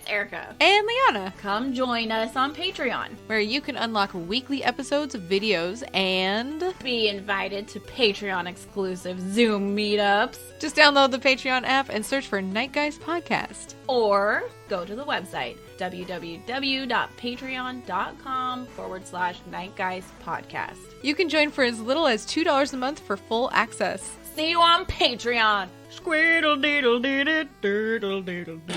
Erica. And Liana, Come join us on Patreon. where you can unlock weekly episodes of videos and Be invited to Patreon exclusive Zoom meetups. just download the Patreon app and search for Night Guys Podcast. Or go to the website www.patreon.com/nightguyspodcast. You can join for as little as $2 a month for full access. See you on Patreon. Squeedle deedle deedle doodle doodle doo.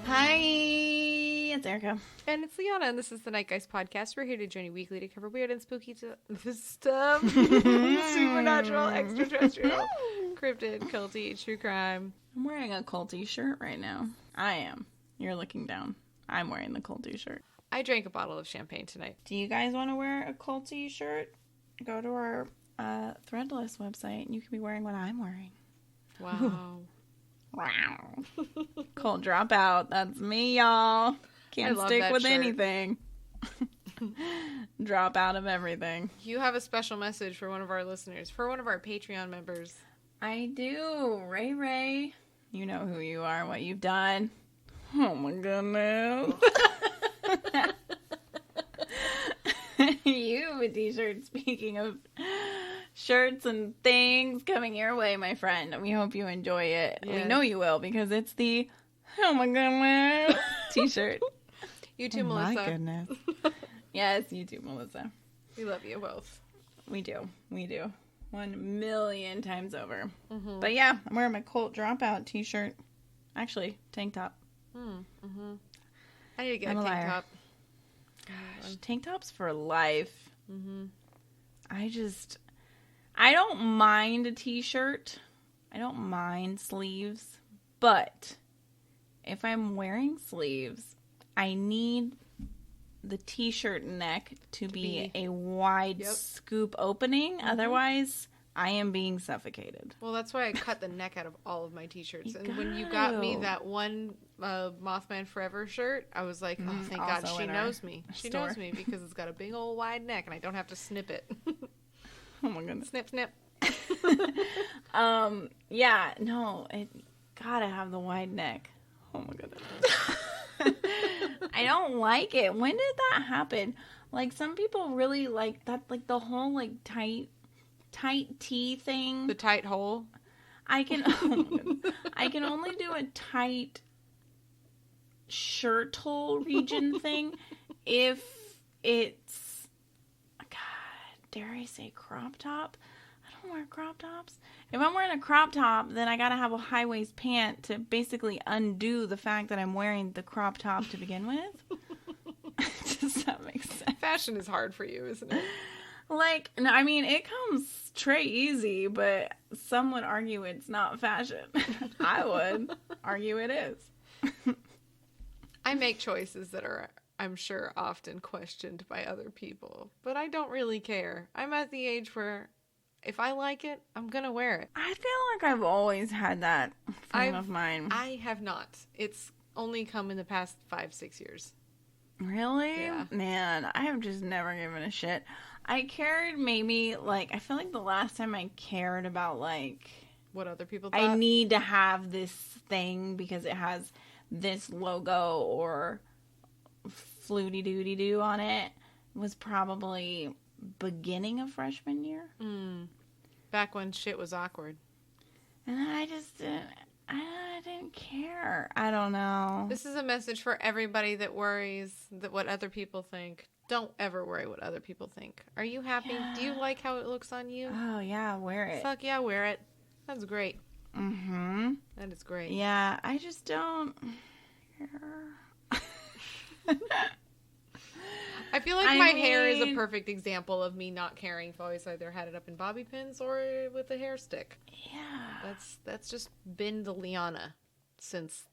Hi, it's Erica. And it's Liana, and this is the Night Guys Podcast. We're here to join you weekly to cover weird and spooky stuff. Supernatural, extraterrestrial, cryptid, culty, true crime. I'm wearing a culty shirt right now. I am. You're looking down. I'm wearing the culty shirt. I drank a bottle of champagne tonight. Do you guys want to wear a culty shirt? Go to our Threadless website and you can be wearing what I'm wearing. Wow. Wow. Cold dropout. That's me, y'all. Can't love stick that with shirt. anything. Drop out of everything. You have a special message for one of our listeners, for one of our Patreon members. I do. Ray Ray. You know who you are, what you've done. Oh my goodness. You have a t-shirt. Speaking of shirts and things coming your way, my friend. We hope you enjoy it. Yes. We know you will because it's the oh my goodness t-shirt. You too, Oh Melissa. my goodness. Yes, you too, Melissa. We love you both. We do. 1,000,000 times over. Mm-hmm. But yeah, I'm wearing my Colt Dropout t-shirt. Actually, tank top. Mm-hmm. I need to get I'm a a tank liar. top. Gosh, tank tops for life. Mm-hmm. I don't mind a t-shirt. I don't mind sleeves. But if I'm wearing sleeves, I need the t-shirt neck to be a wide Yep. scoop opening. Otherwise, I am being suffocated. Well, that's why I cut the neck out of all of my t-shirts. You And when you got me got to. that one Mothman Forever shirt, I was like, oh, thank God, also she in our knows me. She store. knows me because it's got a big old wide neck and I don't have to snip it. Oh my goodness. Snip, snip. Yeah, no, it gotta have the wide neck. Oh my goodness. I don't like it. When did that happen? Like, some people really like that, like the whole like tight tee thing. The tight hole. I can only do a tight shirt hole region thing if it's, God, dare I say crop top? I don't wear crop tops. If I'm wearing a crop top, then I gotta have a high waist pant to basically undo the fact that I'm wearing the crop top to begin with. Does that make sense? Fashion is hard for you, isn't it? Like, no, I mean, it comes straight easy, but some would argue it's not fashion. I would argue it is. I make choices that are, I'm sure, often questioned by other people, but I don't really care. I'm at the age where if I like it, I'm gonna wear it. I feel like I've always had that frame of mind. I have not. It's only come in the past 5-6 years. Really? Yeah. Man, I have just never given a shit. I cared maybe, like, I feel like the last time I cared about, like, What other people thought. I need to have this thing because it has this logo or fluty-doody-doo on it was probably beginning of freshman year. Back when shit was awkward. And then I just didn't, I didn't care. I don't know. This is a message for everybody that worries that what other people think. Don't ever worry what other people think. Are you happy? Yeah. Do you like how it looks on you? Oh, yeah, wear it. Fuck yeah, wear it. That's great. Mm-hmm. That is great. Yeah, I just don't care. I feel like my hair is a perfect example of me not caring if I always either had it up in bobby pins or with a hair stick. Yeah. That's just been the Liana since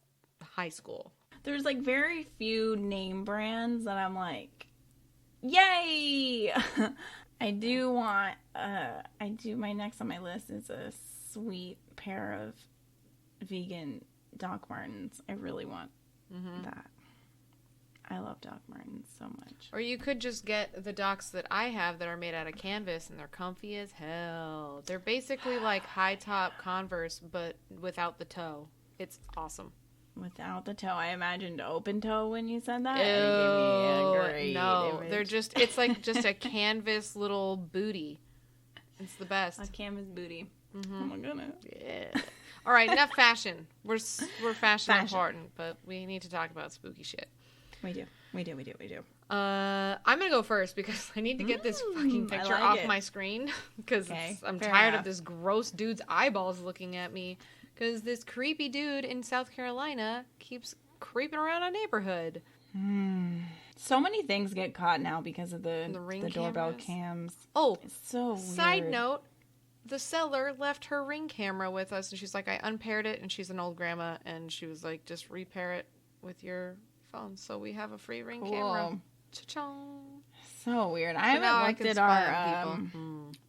high school. There's like very few name brands that I'm like, Yay! I do want, my next on my list is a sweet pair of vegan Doc Martens. I really want that. I love Doc Martens so much. Or you could just get the Docs that I have that are made out of canvas, and they're comfy as hell. They're basically like high-top Converse, but without the toe. It's awesome. Without the toe. I imagined open toe when you said that. Ew, And it gave me a great no, image. they're just, it's like just a canvas little booty. It's the best. A canvas booty. Oh my goodness. Yeah. All right, enough fashion. We're fashion important, but we need to talk about spooky shit. We do. I'm gonna go first because I need to get this fucking picture off my screen because I'm tired of this gross dude's eyeballs looking at me because this creepy dude in South Carolina keeps creeping around our neighborhood. So many things get caught now because of the doorbell cameras. cams. Oh, it's so weird. Side note, the seller left her Ring camera with us, and she's like, I unpaired it, and she's an old grandma, and she was like, just repair it with your phone, so we have a free Ring camera. Cha-chong. So weird. I haven't looked at our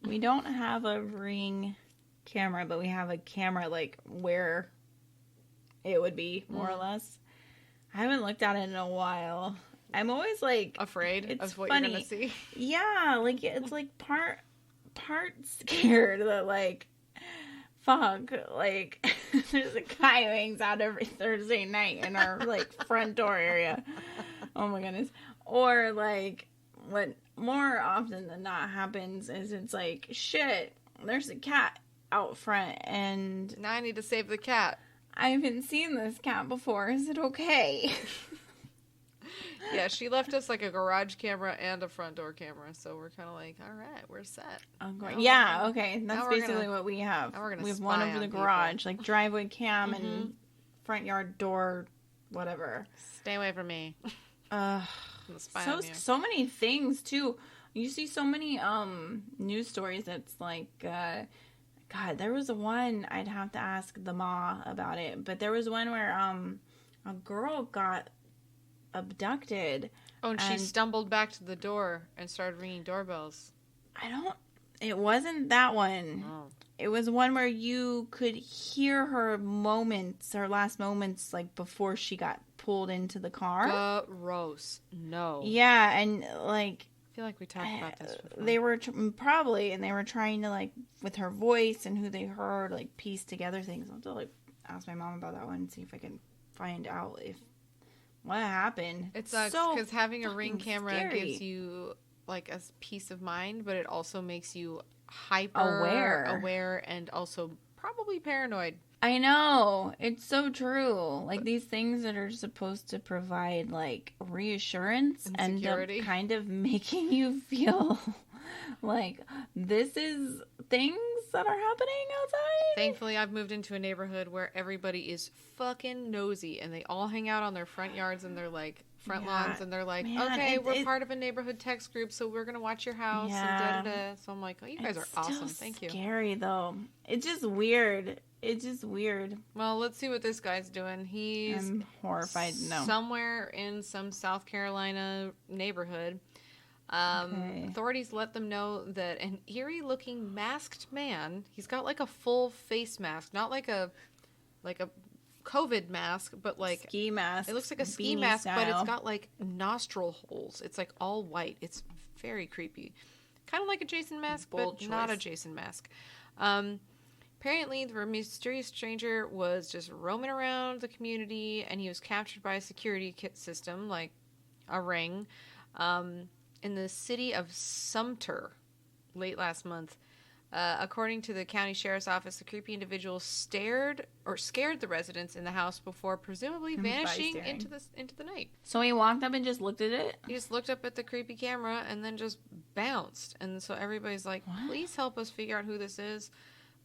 we don't have a Ring camera, but we have a camera like where it would be more or less. I haven't looked at it in a while. I'm always like afraid of what funny. You're gonna see. Yeah, like it's like part scared that like fuck, like there's a guy who hangs out every Thursday night in our like front door area. Oh my goodness. Or like what more often than not happens is it's like shit, there's a cat out front and now I need to save the cat. I haven't seen this cat before. Is it okay? Yeah, she left us like a garage camera and a front door camera, so we're kind of like, all right, we're set. Yeah, okay, that's basically what we have. We have one over the garage, like driveway cam and front yard door, whatever. Stay away from me. So many things too. You see so many news stories that's like, God, there was one I'd have to ask the ma about it, but there was one where a girl got abducted. Oh, and she stumbled back to the door and started ringing doorbells. It wasn't that one. Oh. It was one where you could hear her last moments, like before she got pulled into the car. Gross. No. Yeah, and like... I feel like we talked about this before. They were probably, and they were trying to like, with her voice and who they heard, like piece together things. I'll have to like ask my mom about that one and see if I can find out what happened. It sucks because having a Ring camera gives you like a peace of mind, but it also makes you hyper aware and also probably paranoid. I know. It's so true. Like these things that are supposed to provide like reassurance and end up kind of making you feel like this is things that are happening outside. Thankfully, I've moved into a neighborhood where everybody is fucking nosy and they all hang out on their front yards and they're like front lawns and they're like, okay, we're part of a neighborhood text group, so we're gonna watch your house and da-da-da. So I'm like, oh, you guys are awesome. Thank you. Scary though. It's just weird. Well, let's see what this guy's doing. I'm horrified. No. Somewhere in some South Carolina neighborhood. Authorities let them know that an eerie-looking masked man. He's got like a full face mask, not like a COVID mask, but like ski mask. It looks like a ski mask, style. But it's got like nostril holes. It's like all white. It's very creepy, kind of like a Jason mask, but not a Jason mask. Apparently, the mysterious stranger was just roaming around the community, and he was captured by a security system, like a ring, in the city of Sumter late last month. According to the county sheriff's office, the creepy individual scared the residents in the house before presumably vanishing into the night. So he walked up and just looked at it? He just looked up at the creepy camera and then just bounced. And so everybody's like, please help us figure out who this is.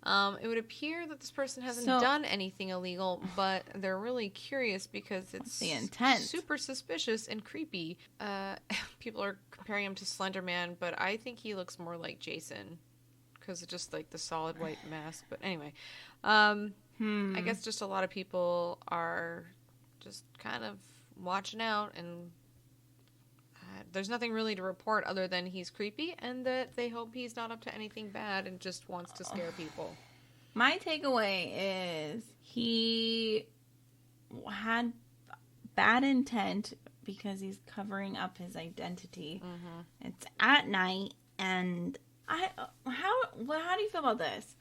It would appear that this person hasn't done anything illegal, but they're really curious because it's the intent. Super suspicious and creepy. People are comparing him to Slender Man, but I think he looks more like Jason because of just like the solid white mask. But anyway, I guess just a lot of people are just kind of watching out, and There's nothing really to report other than he's creepy and that they hope he's not up to anything bad and just wants to scare people. My takeaway is he had bad intent because he's covering up his identity. Mm-hmm. It's at night, and how do you feel about this?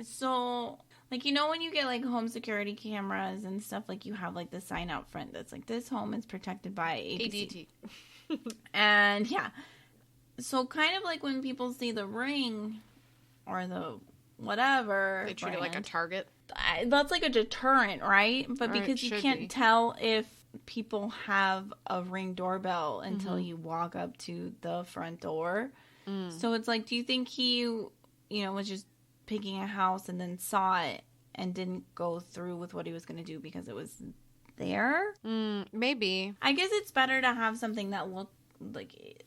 So, like, you know, when you get like home security cameras and stuff, like you have like the sign out front that's like, this home is protected by ADT. And yeah, so kind of like when people see the ring or the whatever, they treat it like a target. That's like a deterrent, right? But because you can't tell if people have a Ring doorbell until you walk up to the front door. So it's like, do you think he, was just picking a house and then saw it and didn't go through with what he was going to do because it was there? Maybe. I guess it's better to have something that looked like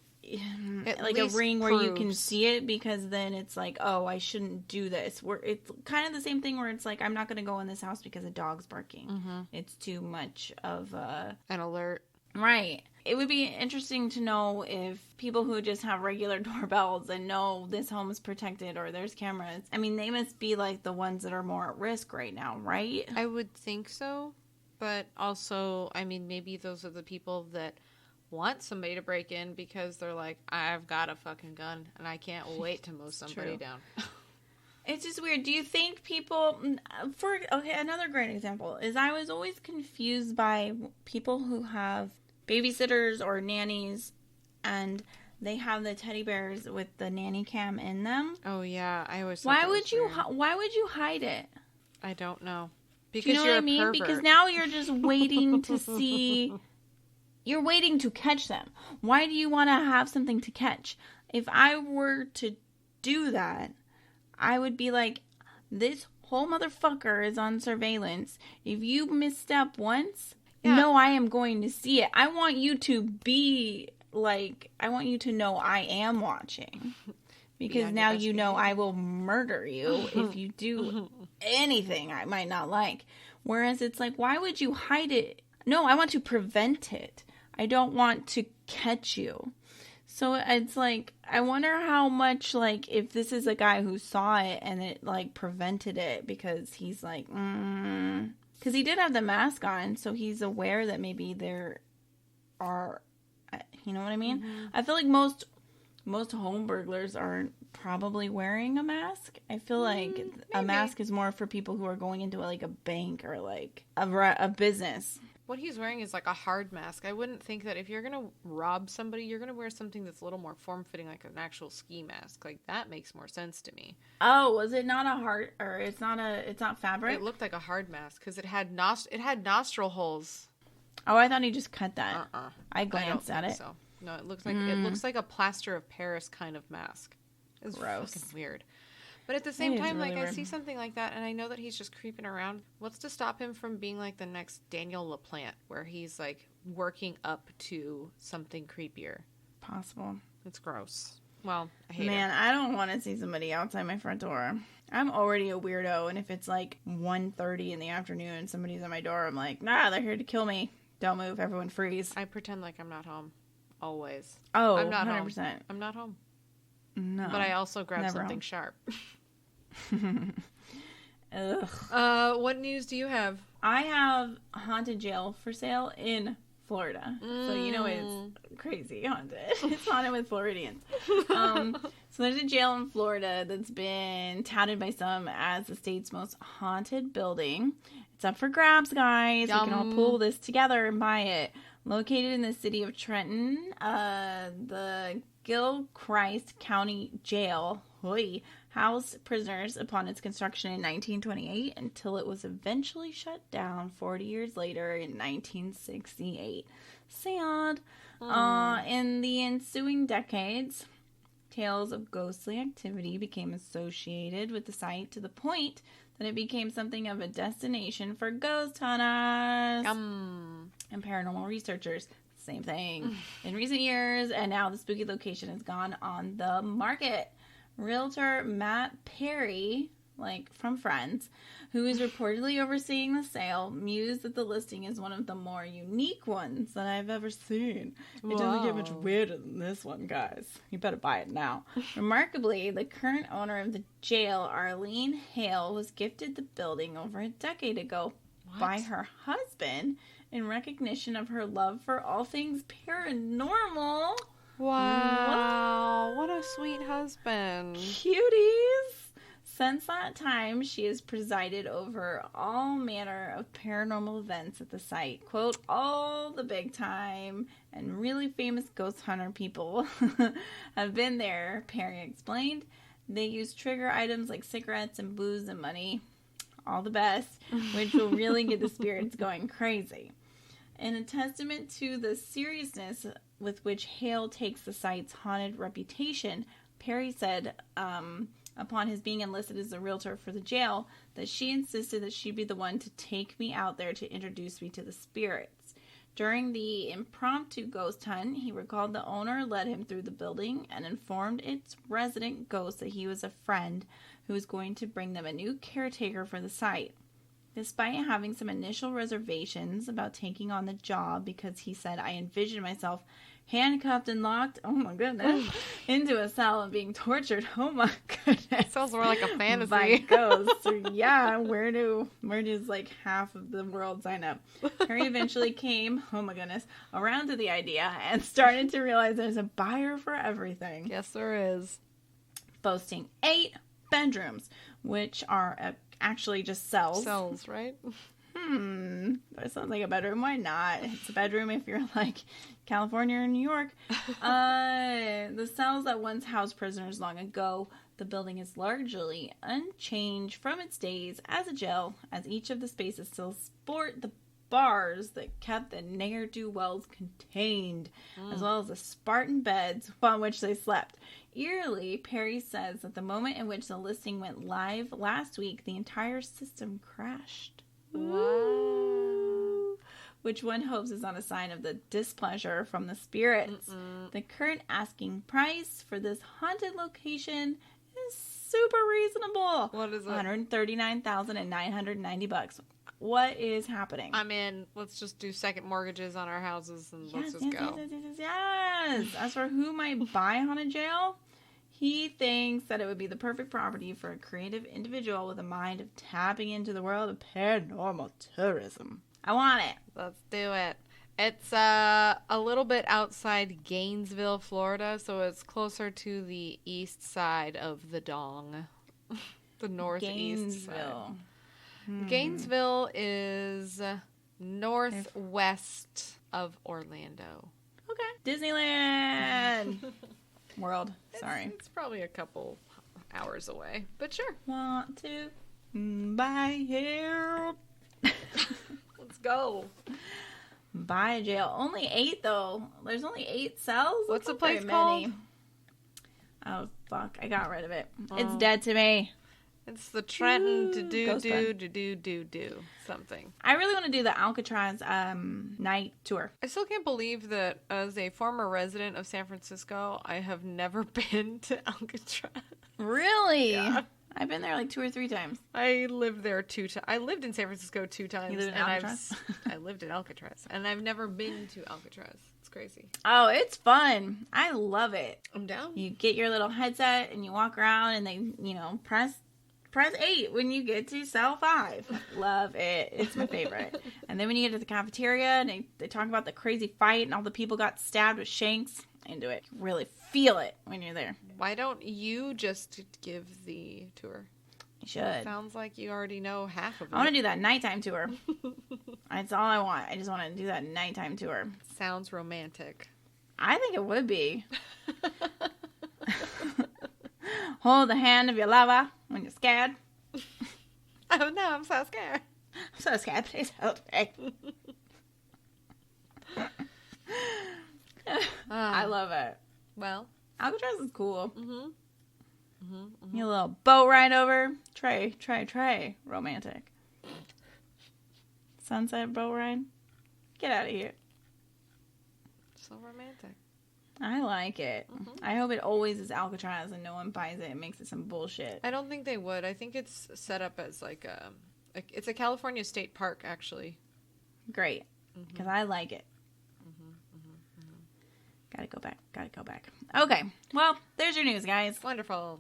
like a ring where you can see it, because then it's like, oh, I shouldn't do this. It's kind of the same thing where it's like, I'm not going to go in this house because a dog's barking. It's too much of an alert. Right. It would be interesting to know if people who just have regular doorbells and know this home is protected or there's cameras, I mean, they must be like the ones that are more at risk right now, right? I would think so. But also, I mean, maybe those are the people that want somebody to break in because they're like, I've got a fucking gun and I can't wait to mow somebody down. It's just weird. Do you think people, another great example is I was always confused by people who have babysitters or nannies and they have the teddy bears with the nanny cam in them. Oh yeah, I always thought why would you hide it? I don't know. Because do you know what I mean? Pervert. Because now you're just waiting to see. You're waiting to catch them. Why do you want to have something to catch? If I were to do that, I would be like, this whole motherfucker is on surveillance. If you misstep once, no, I am going to see it. I want you to be like, I want you to know I am watching. Because now you know I will murder you if you do anything I might not like. Whereas it's like, why would you hide it? No, I want to prevent it. I don't want to catch you. So it's like, I wonder how much, like, if this is a guy who saw it and it, like, prevented it because he's like, because he did have the mask on, so he's aware that maybe there are, you know what I mean? I feel like most home burglars aren't probably wearing a mask. I feel like a mask is more for people who are going into like a bank or like a business. What he's wearing is like a hard mask. I wouldn't think that if you're going to rob somebody, you're going to wear something that's a little more form-fitting, like an actual ski mask. Like, that makes more sense to me. Oh, was it not a hard, or it's not fabric? It looked like a hard mask because it had nostril holes. Oh, I thought he just cut that. I glanced at it. So. No, it looks like a plaster of Paris kind of mask. It's gross. Fucking weird. But at the same time, really like, weird. I see something like that, and I know that he's just creeping around. What's to stop him from being like the next Daniel LaPlante, where he's, like, working up to something creepier? Possible. It's gross. Well, I hate it. Man, I don't want to see somebody outside my front door. I'm already a weirdo, and if it's, like, 1:30 in the afternoon and somebody's at my door, I'm like, nah, they're here to kill me. Don't move. Everyone freeze. I pretend like I'm not home. Always. Oh, I'm not 100%. Home. I'm not home. No. But I also grab something home. Sharp. Ugh. What news do you have? I have a haunted jail for sale in Florida. So you know it's crazy haunted. It's haunted with Floridians. So there's a jail in Florida that's been touted by some as the state's most haunted building. It's up for grabs, guys. Yum. We can all pull this together and buy it. Located in the city of Trenton, the Gilchrist County Jail housed prisoners upon its construction in 1928 until it was eventually shut down 40 years later in 1968. Sad. In the ensuing decades, tales of ghostly activity became associated with the site to the point that it became something of a destination for ghost hunters and paranormal researchers. Same thing in recent years, and now the spooky location has gone on the market. Realtor Matt Perry like from Friends, who is reportedly overseeing the sale, mused that the listing is one of the more unique ones that I've ever seen. It doesn't get much weirder than this one, guys. You better buy it now. Remarkably, the current owner of the jail, Alllll Hale, was gifted the building over a decade ago by her husband in recognition of her love for all things paranormal. Wow. What a sweet husband. Cuties. Since that time, she has presided over all manner of paranormal events at the site. Quote, all the big time and really famous ghost hunter people have been there, Perry explained. They use trigger items like cigarettes and booze and money. All the best, which will really get the spirits going crazy. In a testament to the seriousness with which Hale takes the site's haunted reputation, Perry said, upon his being enlisted as a realtor for the jail, that she insisted that she be the one to take me out there to introduce me to the spirits. During the impromptu ghost hunt, he recalled the owner led him through the building and informed its resident ghost that he was a friend who was going to bring them a new caretaker for the site. Despite having some initial reservations about taking on the job because he said, I envisioned myself handcuffed and locked, oh my goodness, into a cell and being tortured, oh my goodness. Sounds more like a fantasy. By ghosts. Yeah, where does like half of the world sign up? Harry eventually came, oh my goodness, around to the idea and started to realize there's a buyer for everything. Yes, there is. Boasting 8 bedrooms, which are actually just cells. Cells, right? That sounds like a bedroom. Why not? It's a bedroom if you're like California or New York. The cells that once housed prisoners long ago. The building is largely unchanged from its days as a jail, as each of the spaces still sport the bars that kept the ne'er-do-wells contained, as well as the Spartan beds upon which they slept. Eerily, Perry says that the moment in which the listing went live last week, the entire system crashed. Wow. Which one hopes is on a sign of the displeasure from the spirits. The current asking price for this haunted location is super reasonable. What is it? $139,990. What is happening? I'm in. Let's just do second mortgages on our houses and let's just go. Yes. As for who might buy haunted jail, he thinks that it would be the perfect property for a creative individual with a mind of tapping into the world of paranormal tourism. I want it. Let's do it. It's a little bit outside Gainesville, Florida, so it's closer to the east side of the Dong. The northeast side. Gainesville is northwest of Orlando. Okay. Disneyland World. Sorry. It's probably a couple hours away, but sure. Want to buy here. Let's go. Buy jail. Only 8 though. There's only 8 cells. What's the That's place very called? many. Oh fuck! I got rid of it. It's dead to me. It's the Trenton to Ghost Run. do something. I really want to do the Alcatraz night tour. I still can't believe that as a former resident of San Francisco, I have never been to Alcatraz. Really? Yeah. I've been there like 2 or 3 times. I lived there 2 times. I lived in San Francisco 2 times. You lived in and Alcatraz? I lived in Alcatraz. And I've never been to Alcatraz. It's crazy. Oh, it's fun. I love it. I'm down. You get your little headset and you walk around and they, press 8 when you get to cell 5. Love it. It's my favorite. And then when you get to the cafeteria and they talk about the crazy fight and all the people got stabbed with shanks, into it. You really feel it when you're there. Why don't you just give the tour? You should. Sounds like you already know half of it. I want to do that nighttime tour. That's all I want. I just want to do that nighttime tour. Sounds romantic. I think it would be. Hold the hand of your lover when you're scared. Oh no, I'm so scared. I'm so scared. Please help me. I love it. Well, Alcatraz is cool. Mm-hmm. You a little boat ride over. Trey. Romantic. Sunset boat ride. Get out of here. So romantic. I like it. Mm-hmm. I hope it always is Alcatraz and no one buys it and makes it some bullshit. I don't think they would. I think it's set up as it's a California state park, actually. Great. Because I like it. Gotta go back. Okay. Well, there's your news, guys. Wonderful.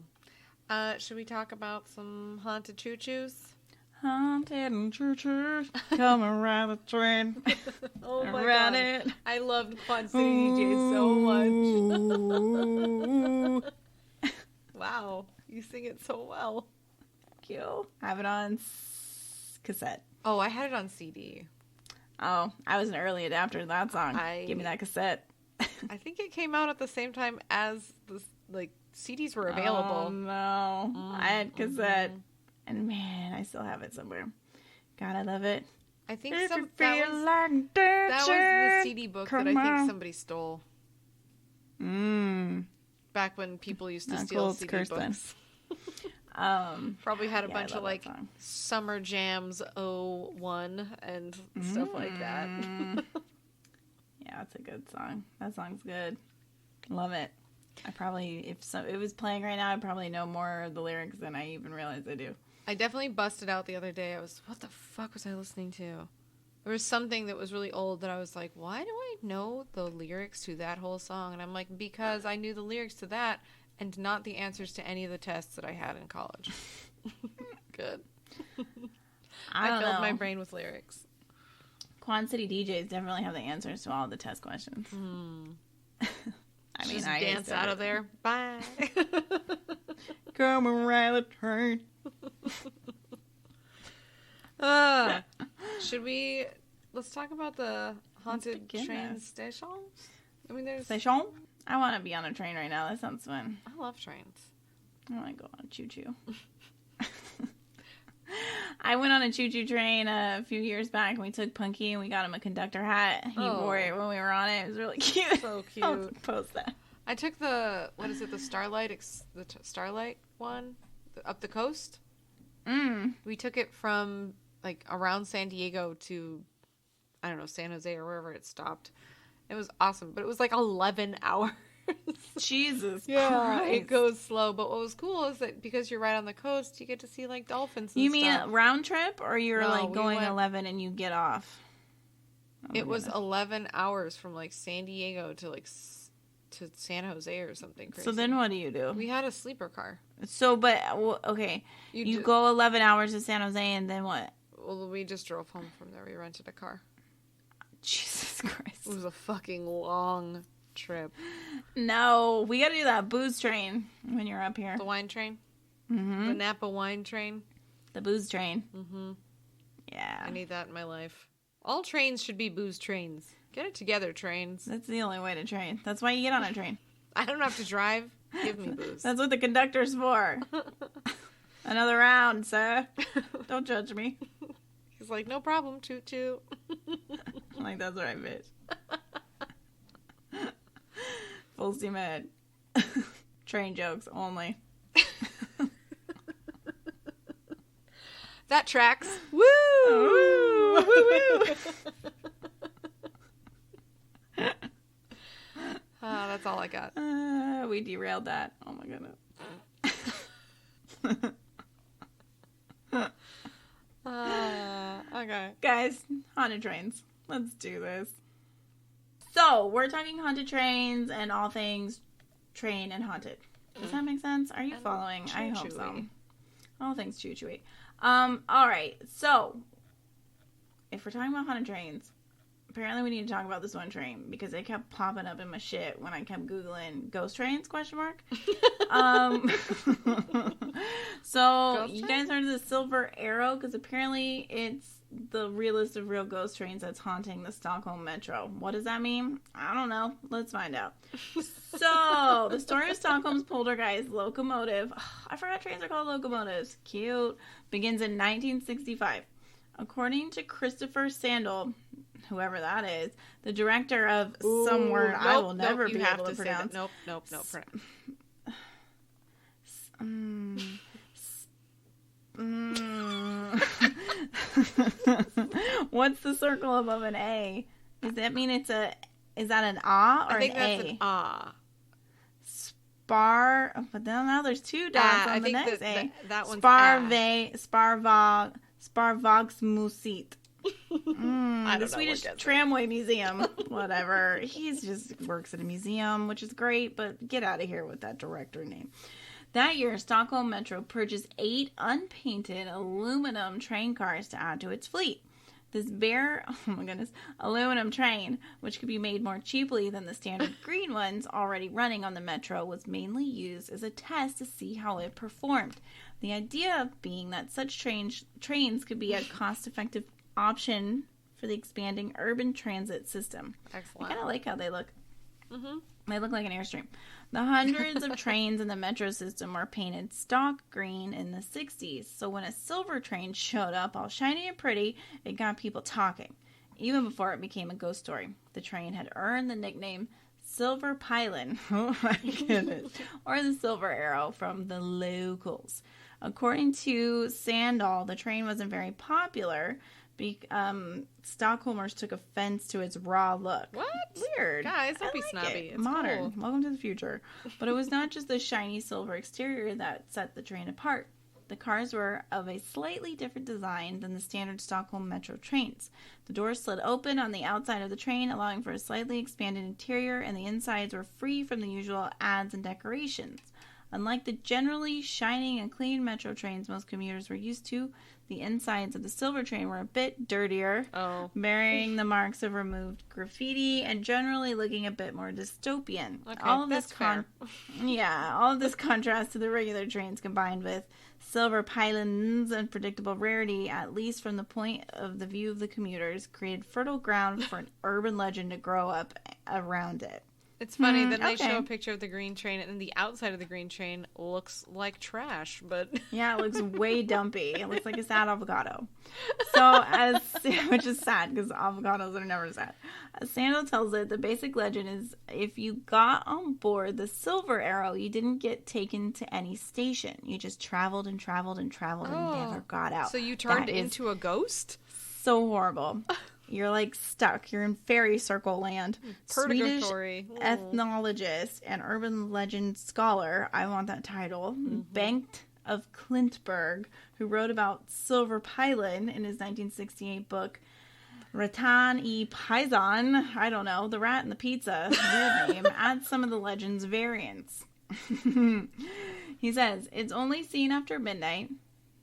Should we talk about some haunted choo-choos? Haunted choo-choos come around the train. Oh my around god. it. I loved Quad City Djs so much. Wow. You sing it so well. Thank you. I have it on cassette. Oh, I had it on CD. Oh, I was an early adapter to that song. Give me that cassette. I think it came out at the same time as the CDs were available. Oh no. I had cassette. And man, I still have it somewhere. God, I love it. I think If that you feel was like that was the dancing, CD book come that I think on. somebody stole. Back when people used to Not steal cool, it's CD cursed then. books. Probably had a bunch I of love that song. Summer Jams 01 and stuff like that. Yeah, it's a good song. That song's good. Love it. I probably, if it was playing right now, I'd probably know more of the lyrics than I even realize I do. I definitely busted out the other day. What the fuck was I listening to? There was something that was really old that I was like, why do I know the lyrics to that whole song? And I'm like, because I knew the lyrics to that and not the answers to any of the tests that I had in college. Good. I filled my brain with lyrics. Quad City Djs definitely have the answers to all the test questions. I mean, Just I dance out of there. Bye. Come around the train. Should we? Let's talk about the haunted begin train this. station. I mean, there's. Station? I want to be on a train right now. That sounds fun. I love trains. I want to go on a choo-choo. I went on a choo-choo train a few years back, and we took Punky, and we got him a conductor hat. He wore it when we were on it. It was really cute. So I'll cute. post that. I took the the Starlight, Starlight one up the coast. We took it from around San Diego to, I don't know, San Jose or wherever it stopped. It was awesome, but it was 11 hours. Jesus Yeah, Christ. it goes slow. But what was cool is that because you're right on the coast, you get to see dolphins and You mean stuff. a round trip, or you're No, we going went- 11 and you get off? Oh my It was goodness. 11 hours from San Diego to to San Jose or something crazy. So then what do you do? We had a sleeper car. So, but, okay, you go 11 hours to San Jose, and then what? Well, we just drove home from there. We rented a car. Jesus Christ. It was a fucking long trip. No, we gotta do that booze train when you're up here. The wine train? Mm-hmm. The Napa wine train? The booze train. Mm-hmm. Yeah. I need that in my life. All trains should be booze trains. Get it together, trains. That's the only way to train. That's why you get on a train. I don't have to drive. Give me booze. That's what the conductor's for. Another round, sir. Don't judge me. He's like, no problem, toot toot. I'm like, that's right, bitch. Full steam ahead. Train jokes only. That tracks. Woo! Woo! Woo! That's all I got. We derailed that. Oh my goodness. Okay. Guys, haunted trains. Let's do this. So, we're talking haunted trains and all things train and haunted. Does that make sense? Are you And following? I hope so. choo-choo-y. All things choo-choo-y. Alright, so, if we're talking about haunted trains, apparently we need to talk about this one train because it kept popping up in my shit when I kept Googling ghost trains, ? So, Ghost you train? guys heard of the Silver Arrow? Because apparently it's the realest of real ghost trains that's haunting the Stockholm Metro. What does that mean? I don't know. Let's find out. So, the story of Stockholm's poltergeist locomotive, I forgot trains are called locomotives, cute, begins in 1965. According to Christopher Sandel, whoever that is, the director of some word I will never be able to pronounce. Nope. What's the circle above an A? Does that mean it's a Is that an ah or I think an that's A? an ah. Spar. But now there's two dots on the next A. That one's Sparvagsmuseet. I don't The know Swedish what Tramway Museum. Whatever. He's just works at a museum, which is great, but get out of here with that director name. That year, Stockholm Metro purchased 8 unpainted aluminum train cars to add to its fleet. This bare, aluminum train, which could be made more cheaply than the standard green ones already running on the Metro, was mainly used as a test to see how it performed. The idea being that such trains could be a cost-effective option for the expanding urban transit system. Excellent. I kind of like how they look. Mm-hmm. They look like an Airstream. The hundreds of trains in the Metro system were painted stock green in the 60s, so when a silver train showed up all shiny and pretty, it got people talking. Even before it became a ghost story, the train had earned the nickname Silverpilen, oh my goodness, or the Silver Arrow from the locals. According to Sandal, the train wasn't very popular. Stockholmers took offense to its raw look. What? Weird. Guys, don't be snobby. It's modern. cool. Welcome to the future. But it was not just the shiny silver exterior that set the train apart. The cars were of a slightly different design than the standard Stockholm Metro trains. The doors slid open on the outside of the train, allowing for a slightly expanded interior, and the insides were free from the usual ads and decorations. Unlike the generally shining and clean Metro trains most commuters were used to, the insides of the silver train were a bit dirtier, bearing the marks of removed graffiti and generally looking a bit more dystopian. Okay, all of that's this fair. all of this contrast to the regular trains combined with Silverpilen's unpredictable rarity, at least from the point of the view of the commuters, created fertile ground for an urban legend to grow up around it. It's funny that they okay. show a picture of the green train, and the outside of the green train looks like trash, but... Yeah, it looks way dumpy. It looks like a sad avocado. So, which is sad, because avocados are never sad. As Sandal tells it, the basic legend is if you got on board the Silver Arrow, you didn't get taken to any station. You just traveled and traveled and traveled and never got out. So you turned into a ghost? So horrible. You're like stuck. You're in fairy circle land. Purgatory. Swedish ethnologist and urban legend scholar, I want that title, Bengt of Klintberg, who wrote about Silverpilen in his 1968 book, Ratan I Paisan, I don't know, the rat and the pizza, weird name, adds some of the legend's variants. He says, it's only seen after midnight.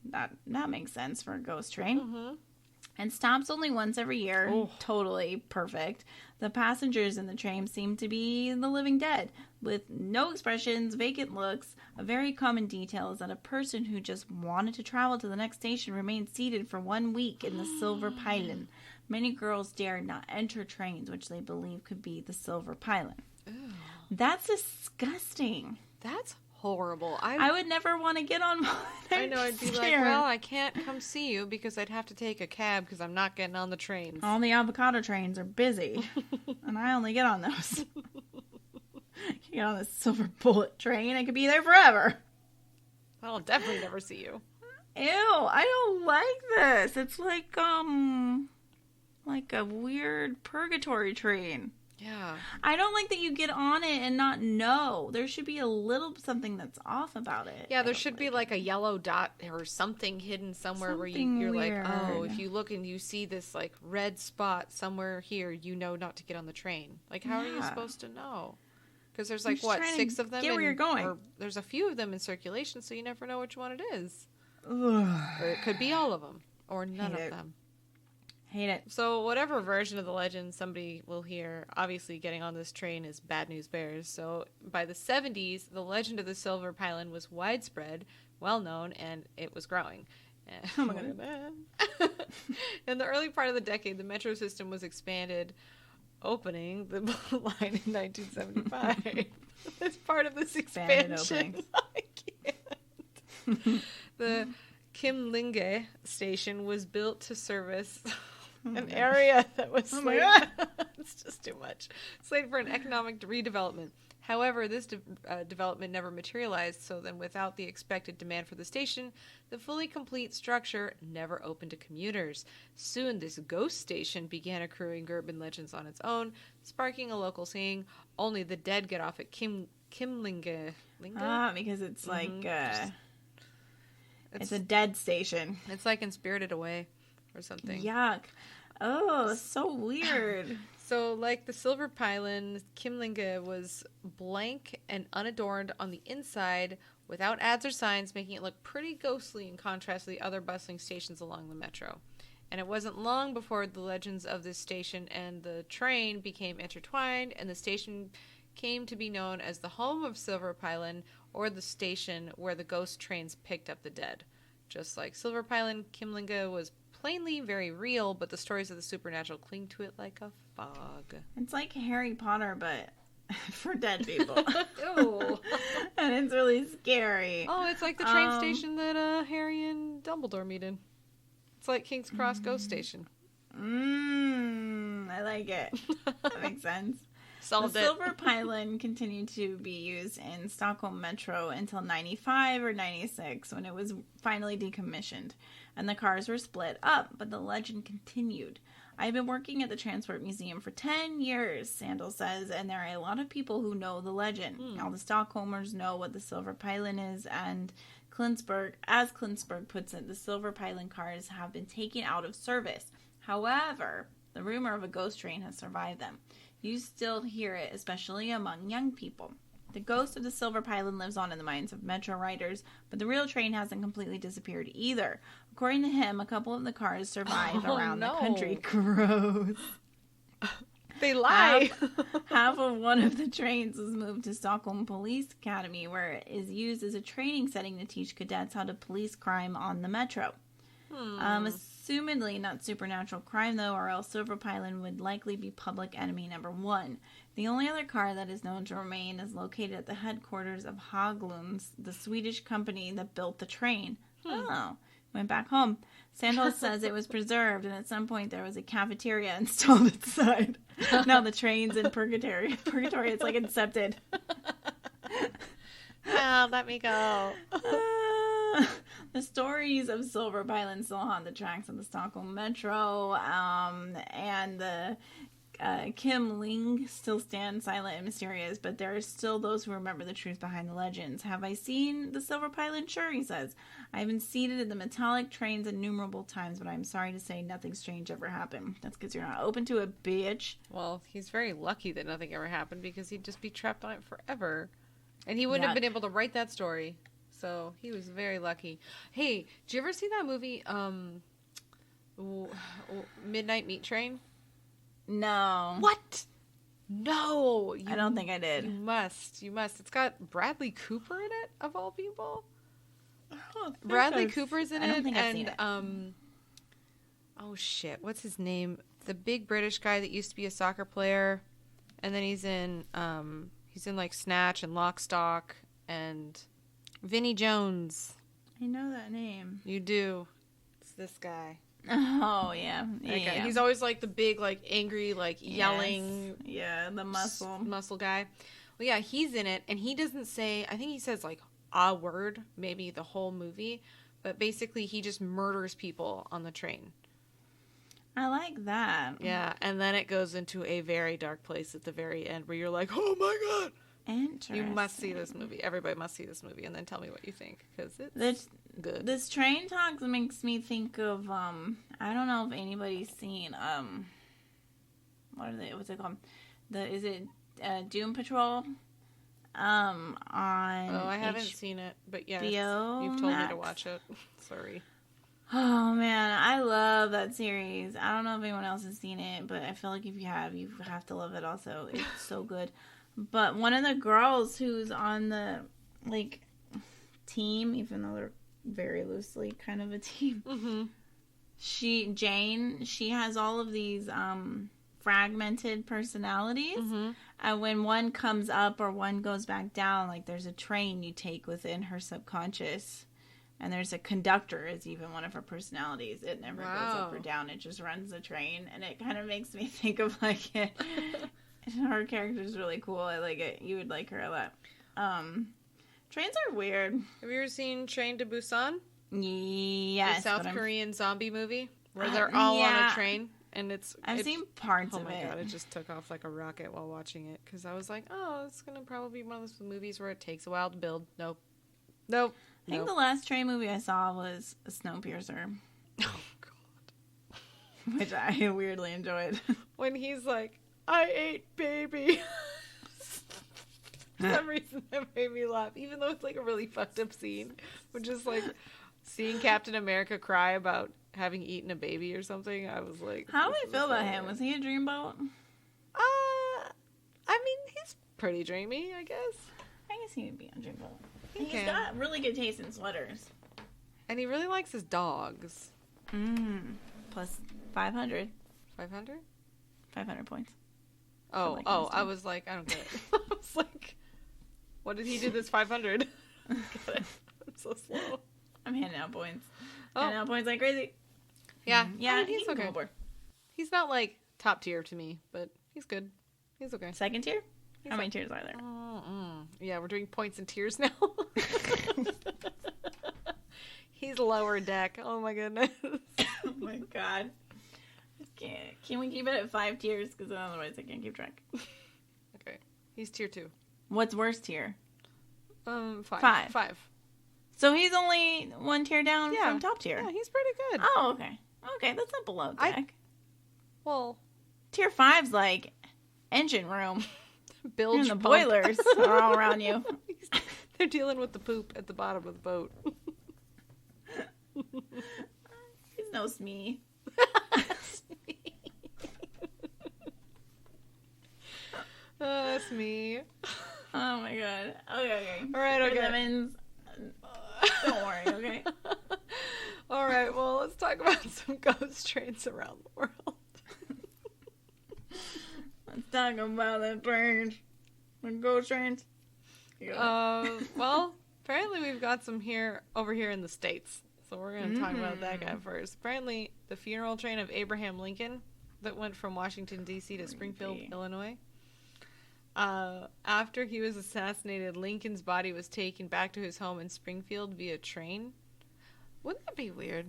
That makes sense for a ghost train. Mm-hmm. And stops only once every year. Oh. Totally perfect. The passengers in the train seem to be the living dead, with no expressions, vacant looks. A very common detail is that a person who just wanted to travel to the next station remained seated for 1 week in the Silverpilen. Many girls dared not enter trains, which they believe could be the Silverpilen. That's disgusting. That's horrible. I would never want to get on one. I know, I'd be like, well, I can't come see you because I'd have to take a cab because I'm not getting on the trains. All the avocado trains are busy, and I only get on those. You get on the silver bullet train, I could be there forever. I'll definitely never see you. Ew, I don't like this. It's like a weird purgatory train. Yeah. I don't like that you get on it and not know. There should be a little something that's off about it. Yeah, there should be like a yellow dot or something hidden somewhere where you're weird. like, oh, if you look and you see this like red spot somewhere here, you know not to get on the train. Like, how are you supposed to know? Because there's like, what, 6 of them? Get where you're going. Or there's a few of them in circulation, so you never know which one it is. Ugh. Or it could be all of them. Or none of them. Hate it. So whatever version of the legend somebody will hear, obviously getting on this train is bad news bears. So by the 70s, the legend of the Silverpilen was widespread, well known, and it was growing. Oh my God. In the early part of the decade, the metro system was expanded, opening the line in 1975. As part of this expansion, I can't. The Kimlinge station was built to service an area that was slated. It's just too much. Slated for an economic redevelopment. However, this development never materialized, so then without the expected demand for the station, the fully complete structure never opened to commuters. Soon, this ghost station began accruing urban legends on its own, sparking a local saying, "Only the dead get off at Kimlinga." Because it's like, it's a dead station. It's like in Spirited Away or something. Yuck. Oh, so weird. So, like the Silverpilen, Kimlinga was blank and unadorned on the inside, without ads or signs, making it look pretty ghostly in contrast to the other bustling stations along the metro. And it wasn't long before the legends of this station and the train became intertwined, and the station came to be known as the home of Silverpilen, or the station where the ghost trains picked up the dead. Just like Silverpilen, Kimlinga was plainly very real, but the stories of the supernatural cling to it like a fog. It's like Harry Potter, but for dead people. Ew. And it's really scary. Oh, it's like the train station that Harry and Dumbledore meet in. It's like King's Cross Ghost Station. I like it. That makes sense. Solved the it. Silverpilen continued to be used in Stockholm Metro until 95 or 96 when it was finally decommissioned and the cars were split up, but the legend continued. I've been working at the Transport Museum for 10 years, Sandel says, and there are a lot of people who know the legend. All the Stockholmers know what the Silverpilen is, and Klinsberg, as Klinsberg puts it, the Silverpilen cars have been taken out of service. However, the rumor of a ghost train has survived them. You still hear it, especially among young people. The ghost of the Silverpilen lives on in the minds of Metro riders, but the real train hasn't completely disappeared either. According to him, a couple of the cars survive around the country. Gross. They lie. Half of one of the trains was moved to Stockholm Police Academy, where it is used as a training setting to teach cadets how to police crime on the metro. Assumedly not supernatural crime, though, or else Silverpilen would likely be public enemy number one. The only other car that is known to remain is located at the headquarters of Haglunds, the Swedish company that built the train. Oh, went back home. Sandal says it was preserved, and at some point there was a cafeteria installed inside. Now the train's in purgatory. Purgatory, it's like incepted. Oh, let me go. The stories of Silverpilen still haunt the tracks of the Stockholm Metro, and the Kim Ling still stand silent and mysterious, but there are still those who remember the truth behind the legends. Have I seen the Silverpilen? Sure, he says. I've been seated in the metallic trains innumerable times, but I'm sorry to say nothing strange ever happened. That's because you're not open to it, bitch. Well, he's very lucky that nothing ever happened, because he'd just be trapped on it forever. And he wouldn't have been able to write that story. So he was very lucky. Hey, did you ever see that movie, Midnight Meat Train? No. What? No. I don't think I did. You must. It's got Bradley Cooper in it, of all people. Bradley Cooper's in it. I don't think I've seen it. Oh shit, what's his name? The big British guy that used to be a soccer player, and then he's in like Snatch and Lock, Stock, and Vinnie Jones. I know that name. You do. It's this guy. Oh, yeah. Yeah. He's always like the big, like angry, like yelling. Yeah, the muscle guy. Well, yeah, he's in it, and he doesn't say, I think he says like a word, maybe the whole movie, but basically he just murders people on the train. I like that. Yeah, and then it goes into a very dark place at the very end where you're like, oh my god. Interesting. You must see this movie. Everybody must see this movie, and then tell me what you think, because it's good. This train talk makes me think of I don't know if anybody's seen what's it called? Is it Doom Patrol? I haven't seen it, but yes, you've told me to watch it. Sorry. Oh man, I love that series. I don't know if anyone else has seen it, but I feel like if you have to love it also. It's so good. But one of the girls who's on the team, even though they're very loosely kind of a team, she has all of these fragmented personalities. And when one comes up or one goes back down, like there's a train you take within her subconscious. And there's a conductor is even one of her personalities. It never goes up or down. It just runs the train. And it kind of makes me think of like Her character's really cool. I like it. You would like her a lot. Trains are weird. Have you ever seen Train to Busan? Yes. The South Korean zombie movie where they're all on a train and I've seen parts of it. Oh my god, it just took off like a rocket while watching it because I was like, oh, it's gonna probably be one of those movies where it takes a while to build. Nope. I think the last train movie I saw was Snowpiercer. Oh god. Which I weirdly enjoyed. When he's like, I ate baby. For some reason that made me laugh, even though it's like a really fucked up scene. But just like seeing Captain America cry about having eaten a baby or something, I was like, how do we feel about him? Was he a dreamboat? I mean, he's pretty dreamy, I guess. I guess he would be a dreamboat. He's got really good taste in sweaters. And he really likes his dogs. Plus 500. 500? 500 points. Oh, I was like, I don't get it. I was like, what did he do this 500? I'm so slow. I'm handing out points. Handing out points like crazy. Yeah. Yeah, I mean, he's okay. Over. He's not like top tier to me, but he's good. He's okay. Second tier? How many tiers are there? Yeah, we're doing points and tiers now. He's lower deck. Oh my goodness. Oh my god. I can't. Can we keep it at 5 tiers? Because otherwise I can't keep track. Okay. He's tier 2. What's worst tier? 5. 5. So he's only 1 tier down from top tier. Yeah, he's pretty good. Oh, okay. Okay, that's not below deck. Well, tier 5's like engine room. Bilge and the boilers are all around you. They're dealing with the poop at the bottom of the boat. He's no Smee. That's me. Oh my god. Okay. All right, okay. Lemons. Don't worry, okay? All right, well, let's talk about some ghost trains around the world. Let's talk about the trains. The ghost trains. Well, apparently we've got some over here in the States. So we're going to talk about that guy first. Apparently, the funeral train of Abraham Lincoln that went from Washington, D.C. to Springfield, Illinois. After he was assassinated, Lincoln's body was taken back to his home in Springfield via train. Wouldn't that be weird?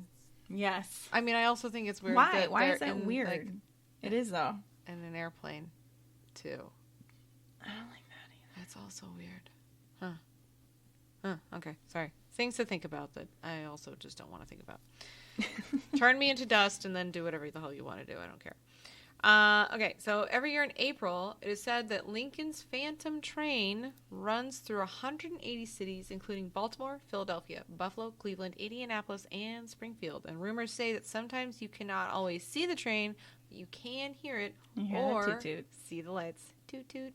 Yes. I mean, I also think it's weird. Why? Why is that weird? Like, it is, though. And an airplane, too. I don't like that either. That's also weird. Okay, sorry. Things to think about that I also just don't want to think about. Turn me into dust and then do whatever the hell you want to do. I don't care. Okay, so every year in April, it is said that Lincoln's Phantom Train runs through 180 cities, including Baltimore, Philadelphia, Buffalo, Cleveland, Indianapolis, and Springfield. And rumors say that sometimes you cannot always see the train, but you can hear it or toot toot. see the lights. Toot toot.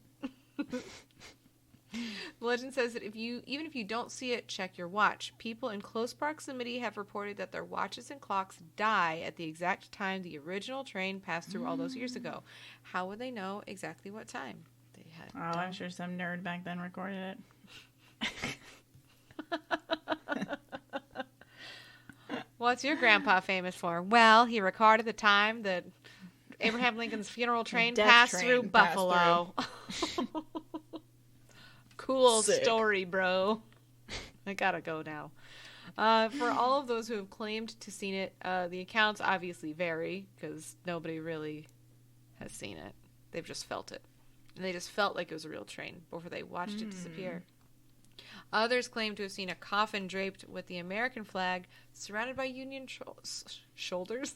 The legend says that even if you don't see it, check your watch. People in close proximity have reported that their watches and clocks die at the exact time the original train passed through all those years ago. How would they know exactly what time they had? Oh, I'm sure some nerd back then recorded it. What's your grandpa famous for? Well, he recorded the time that Abraham Lincoln's funeral train passed through Buffalo. Cool story, bro. I gotta go now. For all of those who have claimed to seen it, the accounts obviously vary because nobody really has seen it. They've just felt it. And they just felt like it was a real train before they watched it disappear. Others claim to have seen a coffin draped with the American flag surrounded by Union shoulders. Soldiers.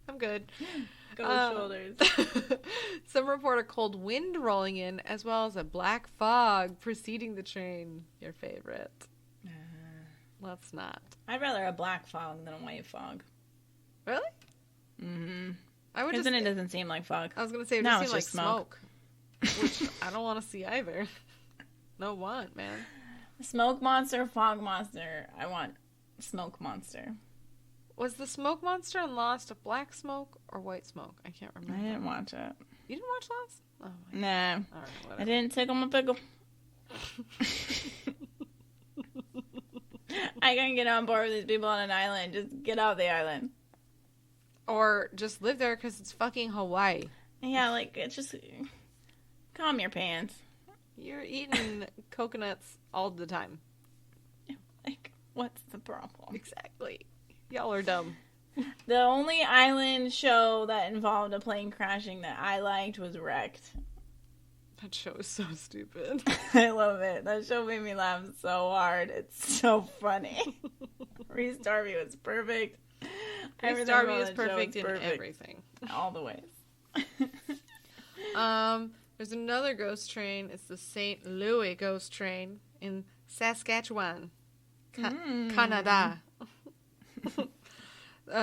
I'm good. Go shoulders. Some report a cold wind rolling in, as well as a black fog preceding the train. Your favorite. Let's not. I'd rather a black fog than a white fog. Really? Mm-hmm. Because then it doesn't seem like fog. I was going to say, it no, doesn't seem like smoke. Which I don't want to see either. No want, man. Smoke monster, fog monster. I want smoke monster. Was the smoke monster in Lost a black smoke or white smoke? I can't remember. I didn't watch it. You didn't watch Lost? Oh my Nah. God. All right, whatever. I didn't tickle my pickle. I can't get on board with these people on an island. Just get off the island. Or just live there because it's fucking Hawaii. Yeah, like, it's just... Calm your pants. You're eating coconuts all the time. Like, what's the problem? Exactly. Y'all are dumb. The only island show that involved a plane crashing that I liked was Wrecked. That show is so stupid. I love it. That show made me laugh so hard. It's so funny. Reese Darby was perfect. Reese Darby is perfect in everything. All the ways. There's another ghost train. It's the St. Louis ghost train in Saskatchewan, Canada.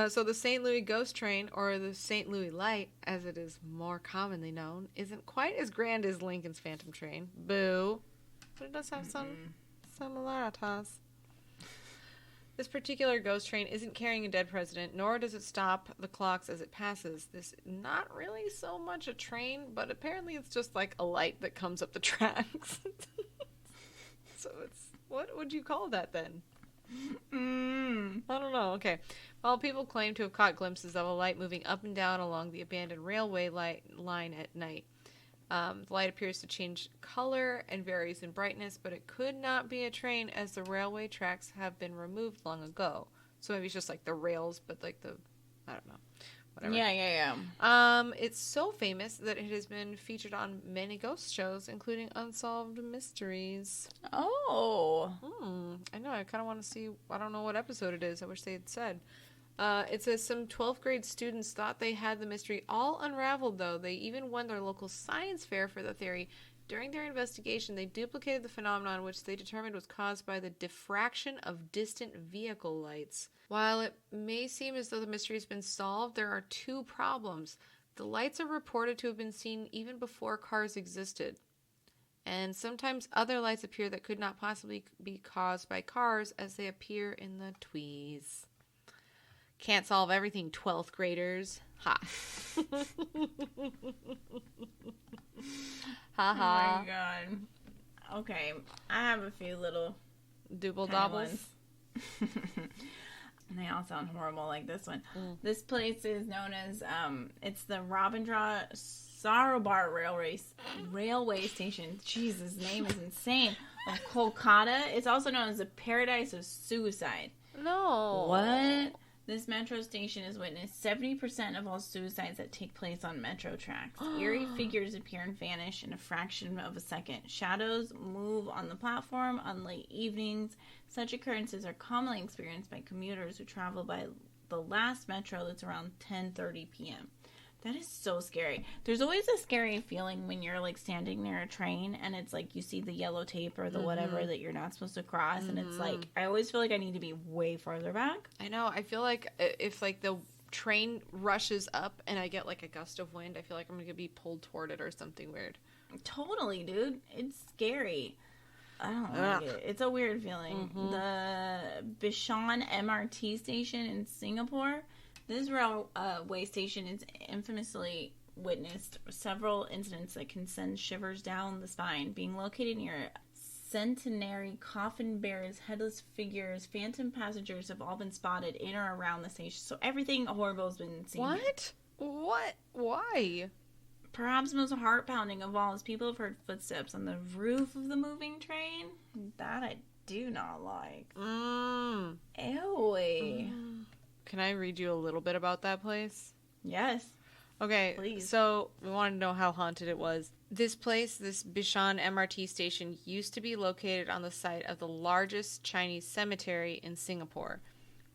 So the St. Louis ghost train, or the St. Louis Light, as it is more commonly known, isn't quite as grand as Lincoln's Phantom train. Boo. But it does have some similarities. This particular ghost train isn't carrying a dead president, nor does it stop the clocks as it passes. This is not really so much a train, but apparently it's just like a light that comes up the tracks. So it's... What would you call that then? I don't know. Okay. Well, people claim to have caught glimpses of a light moving up and down along the abandoned railway line at night. The light appears to change color and varies in brightness, but it could not be a train as the railway tracks have been removed long ago. So maybe it's just like the rails, but like the... I don't know. Whatever. Yeah. It's so famous that it has been featured on many ghost shows, including Unsolved Mysteries. Oh. I know. I kind of want to see. I don't know what episode it is. I wish they had said. It says some 12th grade students thought they had the mystery all unraveled, though. They even won their local science fair for the theory. During their investigation, they duplicated the phenomenon, which they determined was caused by the diffraction of distant vehicle lights. While it may seem as though the mystery has been solved, there are two problems. The lights are reported to have been seen even before cars existed. And sometimes other lights appear that could not possibly be caused by cars, as they appear in the tweez. Can't solve everything, 12th graders. Ha. Ha ha. Oh my god. Okay, I have a few little Double doubles. And they all sound horrible, like this one. This place is known as it's the Rabindra Sarobar Railway Station. Jesus, name is insane. Of Kolkata. It's also known as the Paradise of Suicide. No. What? This metro station has witnessed 70% of all suicides that take place on metro tracks. Eerie figures appear and vanish in a fraction of a second. Shadows move on the platform on late evenings. Such occurrences are commonly experienced by commuters who travel by the last metro that's around 10:30 p.m. That is so scary. There's always a scary feeling when you're like standing near a train and it's like you see the yellow tape or the whatever that you're not supposed to cross, and it's like I always feel like I need to be way farther back. I know. I feel like if like the train rushes up and I get like a gust of wind, I feel like I'm going to be pulled toward it or something weird. Totally, dude. It's scary. I don't like it. It's a weird feeling. The Bishan MRT station in Singapore. This railway station is infamously witnessed several incidents that can send shivers down the spine. Being located near centenary coffin bearers, headless figures, phantom passengers have all been spotted in or around the station. So everything horrible has been seen. What? What? Why? Perhaps most heart-pounding of all is people have heard footsteps on the roof of the moving train. That I do not like. Ew. Can I read you a little bit about that place? Yes. Okay, please. So we want to know how haunted it was. This place, this Bishan MRT station, used to be located on the site of the largest Chinese cemetery in Singapore.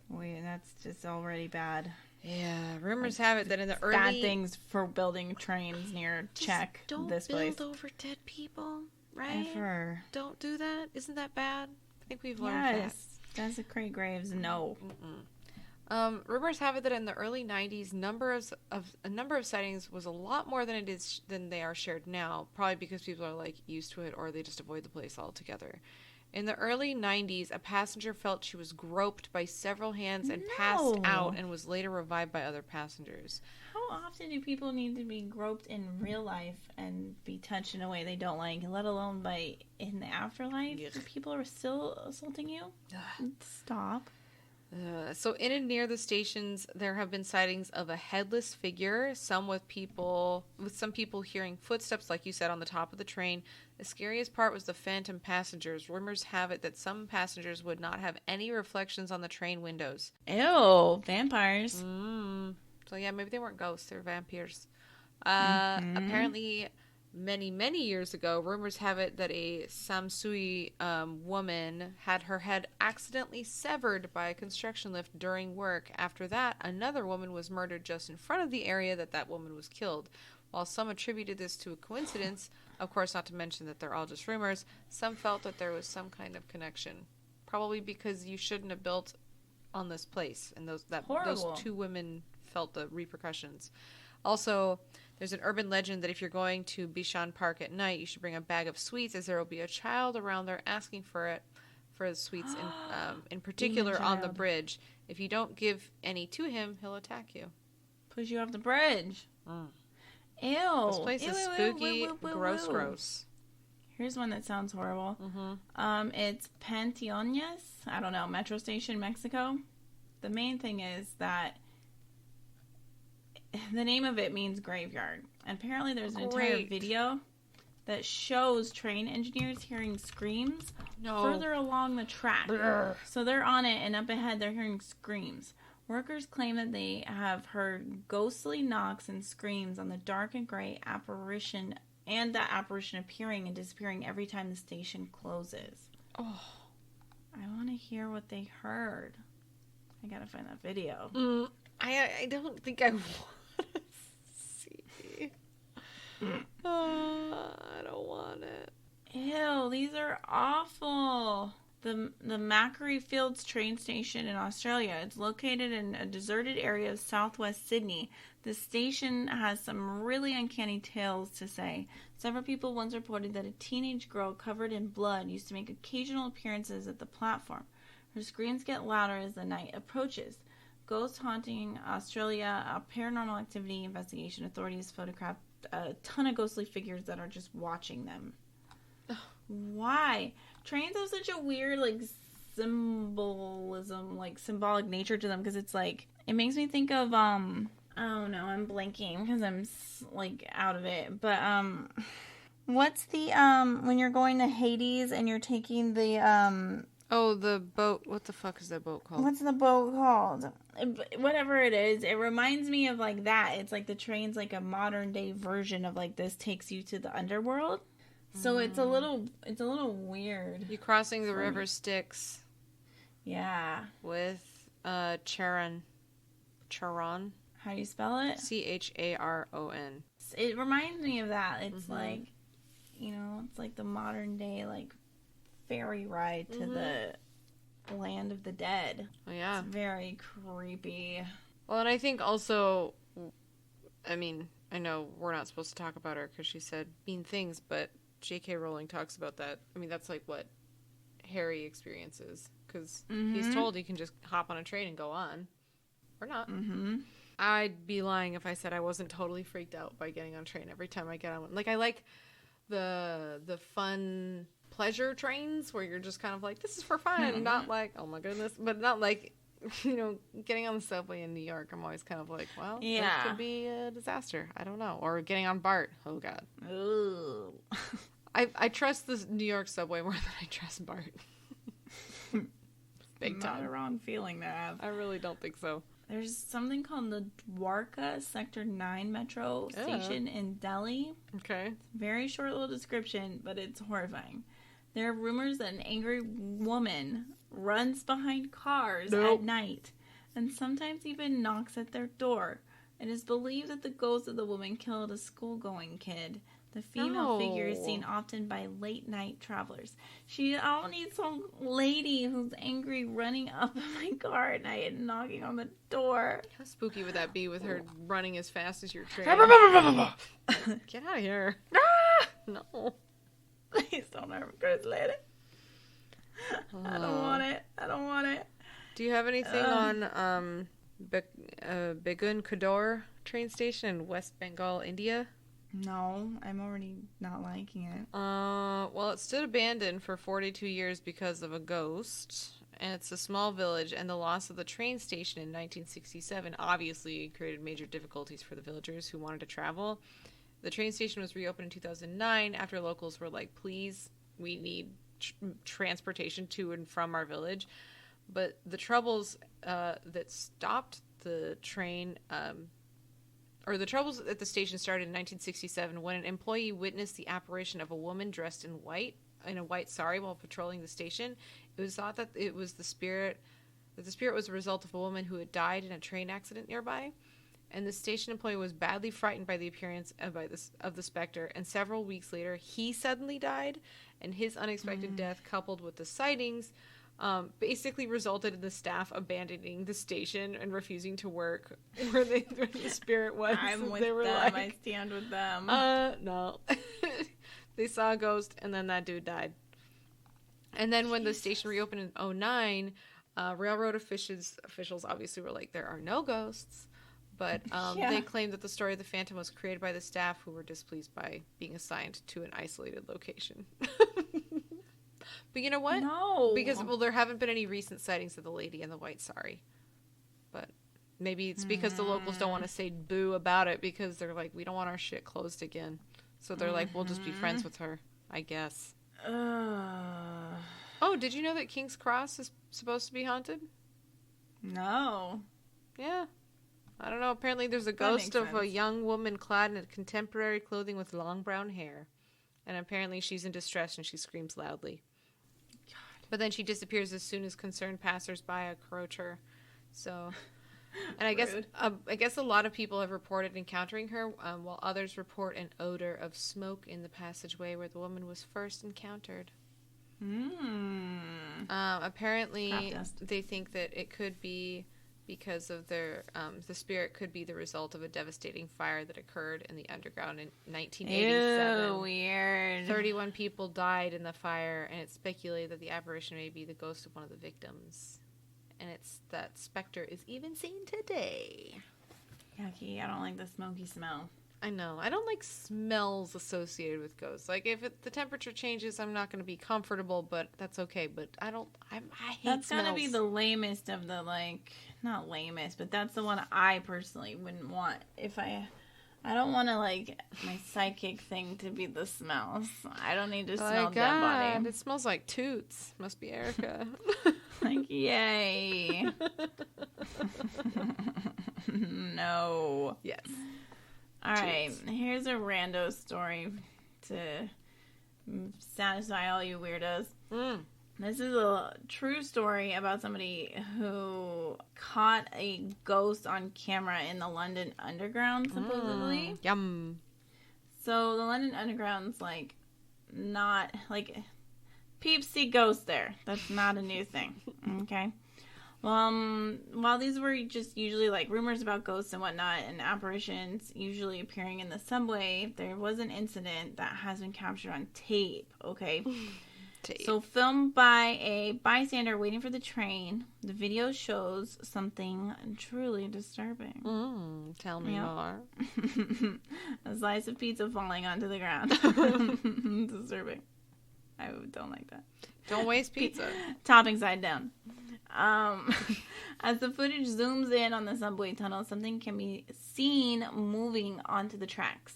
Wait, that's just already bad. Yeah, rumors have it that in the early... Bad things for building trains near Czech, this place. Don't build over dead people, right? Ever. Don't do that. Isn't that bad? I think we've learned that. Desecrate graves, no. Rumors have it that in the early 90s, a number of sightings was a lot more than they are shared now, probably because people are like used to it or they just avoid the place altogether. In the early 90s, a passenger felt she was groped by several hands and passed out and was later revived by other passengers. How often do people need to be groped in real life and be touched in a way they don't like, let alone in the afterlife? People are still assaulting you? Stop. So in and near the stations, there have been sightings of a headless figure, some with some people hearing footsteps, like you said, on the top of the train. The scariest part was the phantom passengers. Rumors have it that some passengers would not have any reflections on the train windows. Ew, vampires. So yeah, maybe they weren't ghosts, they were vampires. Apparently, many years ago, rumors have it that a Samsui woman had her head accidentally severed by a construction lift during work. After that, another woman was murdered just in front of the area that woman was killed. While some attributed this to a coincidence, of course not to mention that they're all just rumors, some felt that there was some kind of connection. Probably because you shouldn't have built on this place, and those two women felt the repercussions. Also, there's an urban legend that if you're going to Bishan Park at night, you should bring a bag of sweets, as there will be a child around there asking for the sweets, in particular on the bridge. If you don't give any to him, he'll attack you. Push you off the bridge. Ew. This place is spooky, gross. Here's one that sounds horrible. It's Panteones. I don't know. Metro Station, Mexico. The main thing is that the name of it means graveyard. And apparently there's an entire video that shows train engineers hearing screams further along the track. So they're on it, and up ahead they're hearing screams. Workers claim that they have heard ghostly knocks and screams on the dark and gray apparition, and that apparition appearing and disappearing every time the station closes. Oh, I want to hear what they heard. I gotta find that video. I don't think I want to see. I don't want it. Ew, these are awful. The Macquarie Fields train station in Australia. It's located in a deserted area of southwest Sydney. The station has some really uncanny tales to say. Several people once reported that a teenage girl covered in blood used to make occasional appearances at the platform. Her screams get louder as the night approaches. Ghost haunting Australia, a paranormal activity investigation. Authorities photographed a ton of ghostly figures that are just watching them. Why? Trains have such a weird, symbolism, symbolic nature to them, because it's it makes me think of, oh no, I'm blanking because I'm, out of it, but, what's the, when you're going to Hades and you're taking the, Oh, the boat. What the fuck is that boat called? What's the boat called? Whatever it is, it reminds me of, that. It's the train's, a modern-day version of, this takes you to the underworld. So it's a little weird. You crossing the river Styx. Yeah. With Charon. Charon. How do you spell it? Charon. It reminds me of that. It's it's the modern day ferry ride to the land of the dead. Oh yeah. It's very creepy. Well, and I think also, I mean, I know we're not supposed to talk about her because she said mean things, but J.K. Rowling talks about that. I mean, that's what Harry experiences, because he's told he can just hop on a train and go on. Or not. I'd be lying if I said I wasn't totally freaked out by getting on a train every time I get on one. I like the fun pleasure trains where you're just kind of this is for fun, not oh my goodness, but not getting on the subway in New York. I'm always kind of well, that could be a disaster. I don't know. Or getting on BART. Oh God. Ooh. I trust the New York subway more than I trust BART. Big time. Not a wrong feeling to have. I really don't think so. There's something called the Dwarka Sector 9 Metro Station in Delhi. Okay. Very short little description, but it's horrifying. There are rumors that an angry woman runs behind cars at night and sometimes even knocks at their door. It is believed that the ghost of the woman killed a school-going kid. The female figure is seen often by late-night travelers. I don't need some lady who's angry running up in my car at night and knocking on the door. How spooky would that be with her running as fast as your train? Get out of here. No. Please don't ever curse lady. I don't want it. Do you have anything on Begun Kador train station in West Bengal, India? No, I'm already not liking it. Well, it stood abandoned for 42 years because of a ghost. And it's a small village, and the loss of the train station in 1967 obviously created major difficulties for the villagers who wanted to travel. The train station was reopened in 2009 after locals were like, please, we need transportation to and from our village. But the troubles that stopped the train, or the troubles at the station started in 1967 when an employee witnessed the apparition of a woman dressed in a white sari while patrolling the station. It was thought that it was the spirit was a result of a woman who had died in a train accident nearby. And the station employee was badly frightened by the appearance of the specter, and several weeks later, he suddenly died, and his unexpected death, coupled with the sightings, basically resulted in the staff abandoning the station and refusing to work where the spirit was. I'm with they were them. like, I stand with them. No. They saw a ghost, and then that dude died. And then when the station reopened in 2009, railroad officials obviously were like, there are no ghosts. But they claimed that the story of the phantom was created by the staff who were displeased by being assigned to an isolated location. But you know what? No. Because, well, there haven't been any recent sightings of the lady in the white sari. But maybe it's because the locals don't want to say boo about it because they're like, we don't want our shit closed again. So they're like, we'll just be friends with her, I guess. Oh, did you know that King's Cross is supposed to be haunted? No. Yeah. I don't know. Apparently there's a ghost of a young woman clad in contemporary clothing with long brown hair. And apparently she's in distress and she screams loudly. God. But then she disappears as soon as concerned passersby approach her. So, and I guess a lot of people have reported encountering her, while others report an odor of smoke in the passageway where the woman was first encountered. Apparently they think that it could be because of their the spirit could be the result of a devastating fire that occurred in the underground in 1987. Ew, weird. 31 people died in the fire, and it's speculated that the apparition may be the ghost of one of the victims. And it's that specter is even seen today. Yucky, I don't like the smoky smell. I know. I don't like smells associated with ghosts. Like, if the temperature changes, I'm not going to be comfortable, but that's okay. But I hate that's smells. That's gotta be the lamest of the, like, not lamest, but that's the one I personally wouldn't want. If I don't want to, like, my psychic thing to be the smells. I don't need to smell dead body. It smells like Toots. Must be Erica. Like, yay. No. Yes. All right, here's a rando story to satisfy all you weirdos. This is a true story about somebody who caught a ghost on camera in the London Underground, supposedly. Yum. So the London Underground's, like, not, like, peeps see ghosts there. That's not a new thing, okay? While these were just usually, like, rumors about ghosts and whatnot and apparitions usually appearing in the subway, there was an incident that has been captured on tape, okay? Tape. So filmed by a bystander waiting for the train, the video shows something truly disturbing. Tell me more. A slice of pizza falling onto the ground. Disturbing. I don't like that. Don't waste pizza. Topping side down. As the footage zooms in on the subway tunnel, something can be seen moving onto the tracks.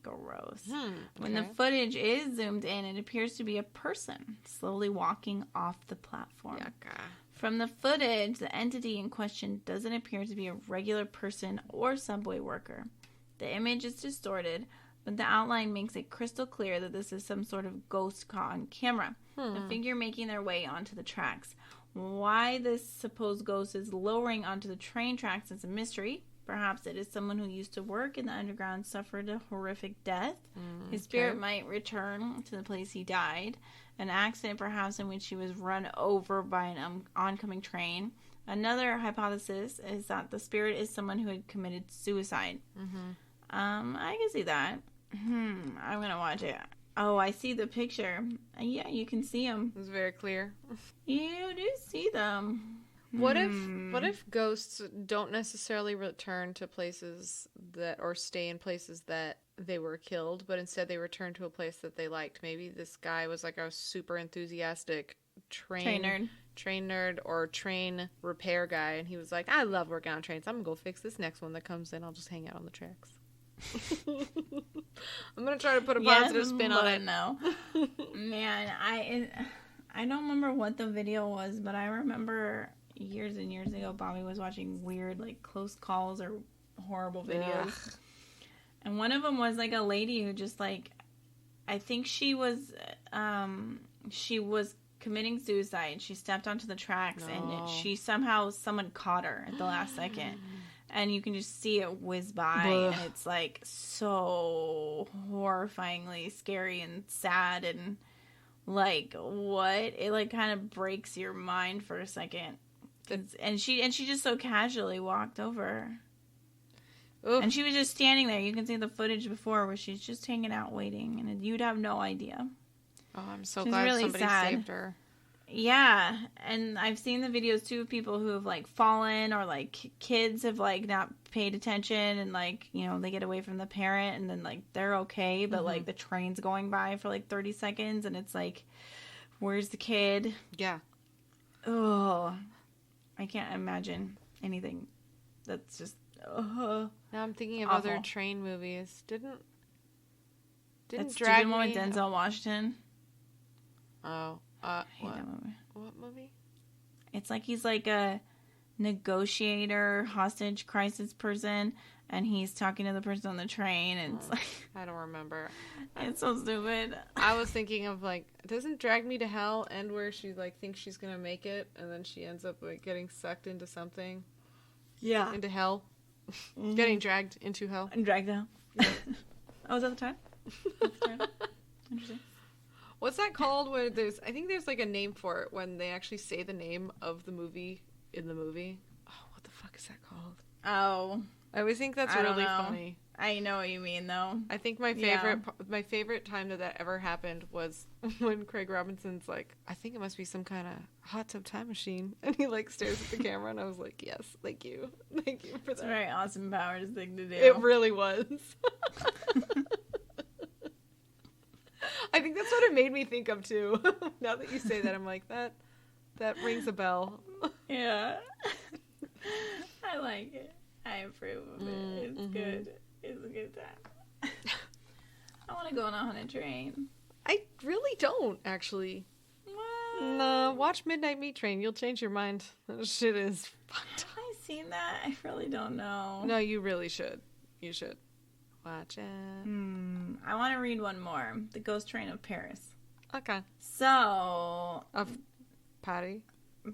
Gross. Okay. When the footage is zoomed in, it appears to be a person slowly walking off the platform. Yucca. From the footage, the entity in question doesn't appear to be a regular person or subway worker. The image is distorted, but the outline makes it crystal clear that this is some sort of ghost caught on camera. The figure making their way onto the tracks. Why this supposed ghost is lowering onto the train tracks is a mystery. Perhaps it is someone who used to work in the underground, suffered a horrific death. His spirit might return to the place he died. An accident, perhaps, in which he was run over by an oncoming train. Another hypothesis is that the spirit is someone who had committed suicide. I can see that. I'm going to watch it. Oh, I see the picture. Yeah, you can see them. It was very clear. You do see them. What if ghosts don't necessarily return to places that, or stay in places that they were killed, but instead they return to a place that they liked? Maybe this guy was like a super enthusiastic Train nerd or train repair guy, and he was like, I love working on trains. I'm gonna go fix this next one that comes in. I'll just hang out on the tracks. I'm gonna try to put a positive spin on it. No, man, I don't remember what the video was, but I remember years and years ago, Bobby was watching weird, like, close calls or horrible videos. Ugh. And one of them was, like, a lady who just, like, I think she was committing suicide. She stepped onto the tracks, and someone caught her at the last second. And you can just see it whiz by, and it's, like, so horrifyingly scary and sad, and, like, what? It, like, kind of breaks your mind for a second. And she just so casually walked over. Oof. And she was just standing there. You can see the footage before where she's just hanging out waiting, and you'd have no idea. Oh, I'm so glad really somebody saved her. Yeah, and I've seen the videos too of people who have, like, fallen, or, like, kids have, like, not paid attention, and, like, you know, they get away from the parent, and then, like, they're okay, but like the train's going by for like 30 seconds, and it's like, where's the kid? Yeah. Oh, I can't imagine anything that's just now I'm thinking of awful. Other train movies. Didn't that drag stupid one me with Denzel Washington? Oh, I hate that movie. What movie? It's like he's like a negotiator, hostage crisis person, and he's talking to the person on the train, and it's like, I don't remember. It's so stupid. I was thinking of, like, doesn't Drag Me to Hell end where she, like, thinks she's gonna make it, and then she ends up, like, getting sucked into something? Yeah. Into hell? Mm-hmm. Getting dragged into hell? And dragged out. Yeah. Oh, is that the time? Interesting. What's that called where I think there's, like, a name for it when they actually say the name of the movie in the movie. Oh, what the fuck is that called? Oh. I always think that's really funny. I know what you mean, though. I think my favorite time that ever happened was when Craig Robinson's like, I think it must be some kind of hot tub time machine, and he, like, stares at the camera, and I was like, yes, thank you for that. It's a very Austin Powers thing to do. It really was. I think that's what it made me think of too. Now that you say that, I'm like, that rings a bell. Yeah. I like it. I approve of it. It's good. It's a good time. I want to go on a haunted train. I really don't, actually. What? No, watch Midnight Meat Train. You'll change your mind. That shit is fucked. Have I seen that? I really don't know. No, you really should. You should. Watch it. I want to read one more. The Ghost Train of Paris. Okay. So... Of Paris?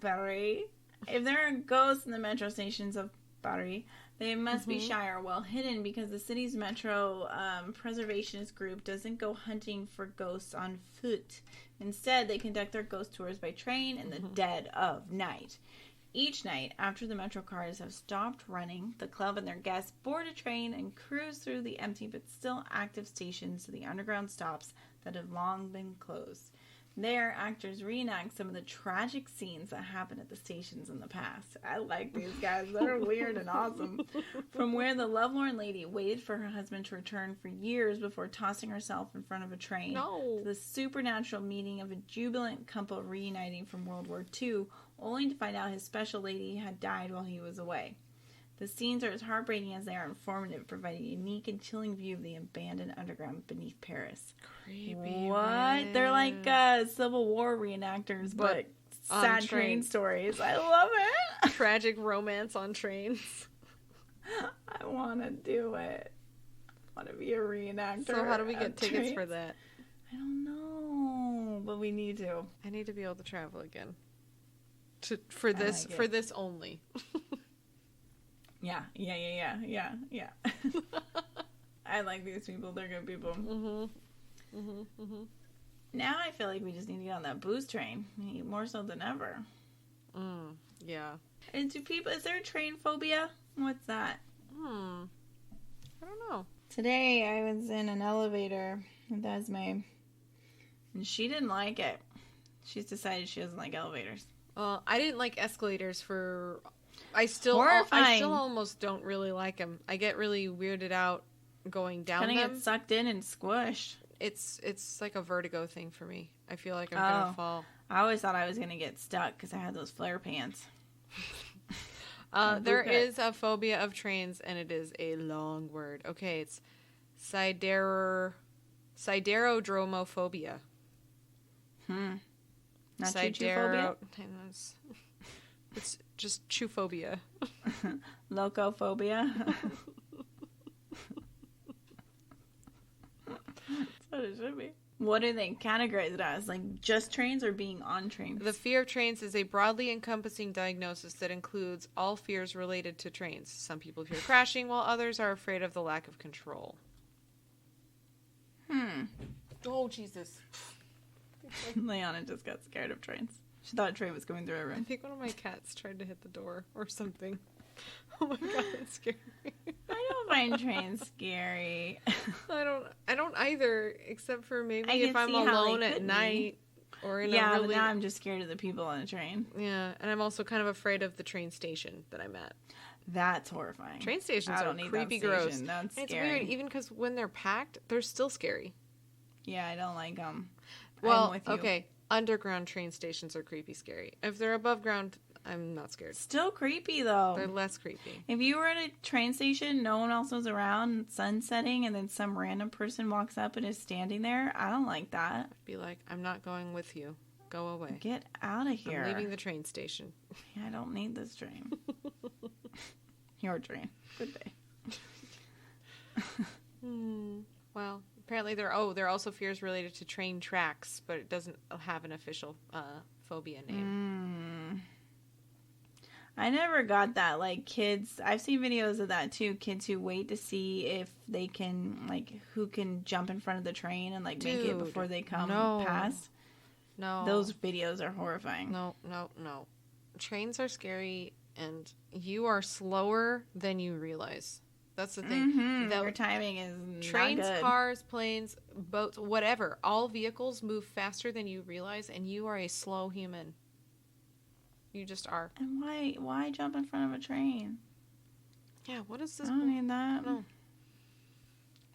Paris. If there are ghosts in the metro stations of Paris, they must be shy or well hidden because the city's metro preservationist group doesn't go hunting for ghosts on foot. Instead, they conduct their ghost tours by train in the dead of night. Each night, after the metro cars have stopped running, the club and their guests board a train and cruise through the empty but still active stations to the underground stops that have long been closed. There, actors reenact some of the tragic scenes that happened at the stations in the past. I like these guys. They're weird and awesome. From where the lovelorn lady waited for her husband to return for years before tossing herself in front of a train, to the supernatural meeting of a jubilant couple reuniting from World War II, only to find out his special lady had died while he was away. The scenes are as heartbreaking as they are informative, providing a unique and chilling view of the abandoned underground beneath Paris. Creepy. What? Man. They're like Civil War reenactors, but sad train stories. I love it. Tragic romance on trains. I want to do it. I want to be a reenactor. So how do we get tickets for that? I don't know, but we need to. I need to be able to travel again. For this only. Yeah. I like these people. They're good people. Now I feel like we just need to get on that booze train. More so than ever. Yeah. And is there a train phobia? What's that? I don't know. Today I was in an elevator with Esme, and she didn't like it. She's decided she doesn't like elevators. I didn't like escalators for... I still almost don't really like them. I get really weirded out going down them. Kind of get sucked in and squished. It's like a vertigo thing for me. I feel like I'm gonna fall. I always thought I was gonna get stuck because I had those flare pants. There is a phobia of trains, and it is a long word. Okay, it's siderodromophobia. Not choo-choo-phobia? It's just chewphobia. Locophobia? That's what it should be. What do they categorize it as? Like just trains or being on trains? The fear of trains is a broadly encompassing diagnosis that includes all fears related to trains. Some people fear crashing, while others are afraid of the lack of control. Oh, Jesus. Leanna just got scared of trains. She thought a train was coming through her I room. think one of my cats tried to hit the door or something. Oh my god, that's scary. I don't find trains scary. I don't either, except for maybe I if can I'm see how they alone at could night or in a Yeah, really... but now I'm just scared of the people on a train. Yeah, and I'm also kind of afraid of the train station that I'm at. That's horrifying. Train stations I are don't need creepy that gross. station. That's And it's scary. weird, even because when they're packed, they're still scary. Yeah, I don't like them. Well, I'm with you. okay, underground train stations are creepy scary. If they're above ground, I'm not scared. Still creepy though. They're less creepy. If you were at a train station, no one else was around, sun setting, and then some random person walks up and is standing there, I don't like that. I'd be like, I'm not going with you. Go away. Get out of here. I'm leaving the train station. Yeah, I don't need this train. Your train. Good day. Well, apparently there are also fears related to train tracks, but it doesn't have an official phobia name. I never got that. Like kids, I've seen videos of that too. Kids who wait to see if they can, like, who can jump in front of the train and like make it before they come past. No. Those videos are horrifying. No. Trains are scary, and you are slower than you realize. That's the thing. Your timing is trains, not good. cars, planes, boats, whatever. All vehicles move faster than you realize, and you are a slow human. You just are. And why jump in front of a train? Yeah, what is this? I don't need that. No.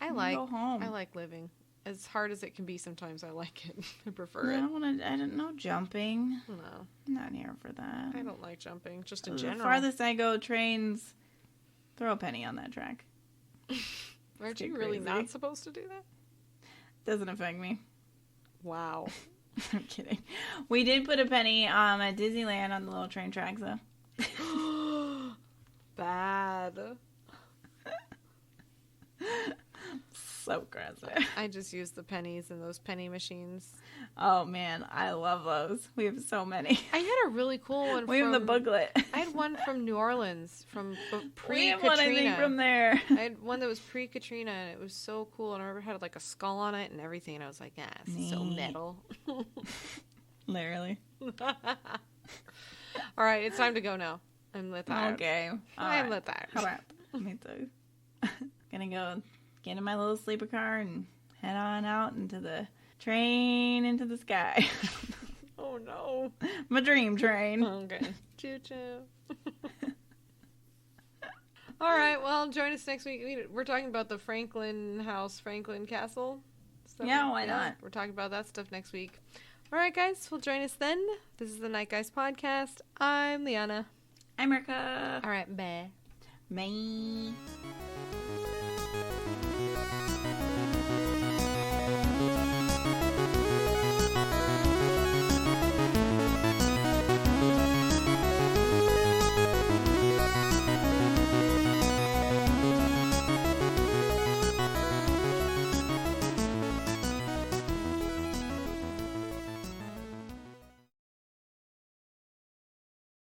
Go home. I like living. As hard as it can be sometimes, I like it. I prefer I it. I didn't know jumping. No. I'm not here for that. I don't like jumping, just in The general. farthest I go, trains, throw a penny on that track. Aren't Get you really crazy. not supposed to do that? Doesn't affect me. Wow. I'm kidding. We did put a penny at Disneyland on the little train tracks, though. Bad. So aggressive. I just use the pennies in those penny machines. Oh, man. I love those. We have so many. I had a really cool one We have the booklet. I had one from New Orleans, from pre-Katrina. We have one, I think, from there. I had one that was pre-Katrina, and it was so cool. And I remember it had like a skull on it and everything. And I was like, yeah, it's so Neat. metal. Literally. All right, it's time to go now. I'm lit tired. Okay. I'm lit tired. All right. Me too. Gonna go get in my little sleeper car and head on out into the train into the sky. Oh, no. My dream train. Okay. Choo-choo. All right, well, join us next week. We're talking about the Franklin Castle. Stuff. Yeah, why not? We're talking about that stuff next week. All right, guys, well, join us then. This is the Night Guys Podcast. I'm Liana. I'm Erica. All right, bye. Bye.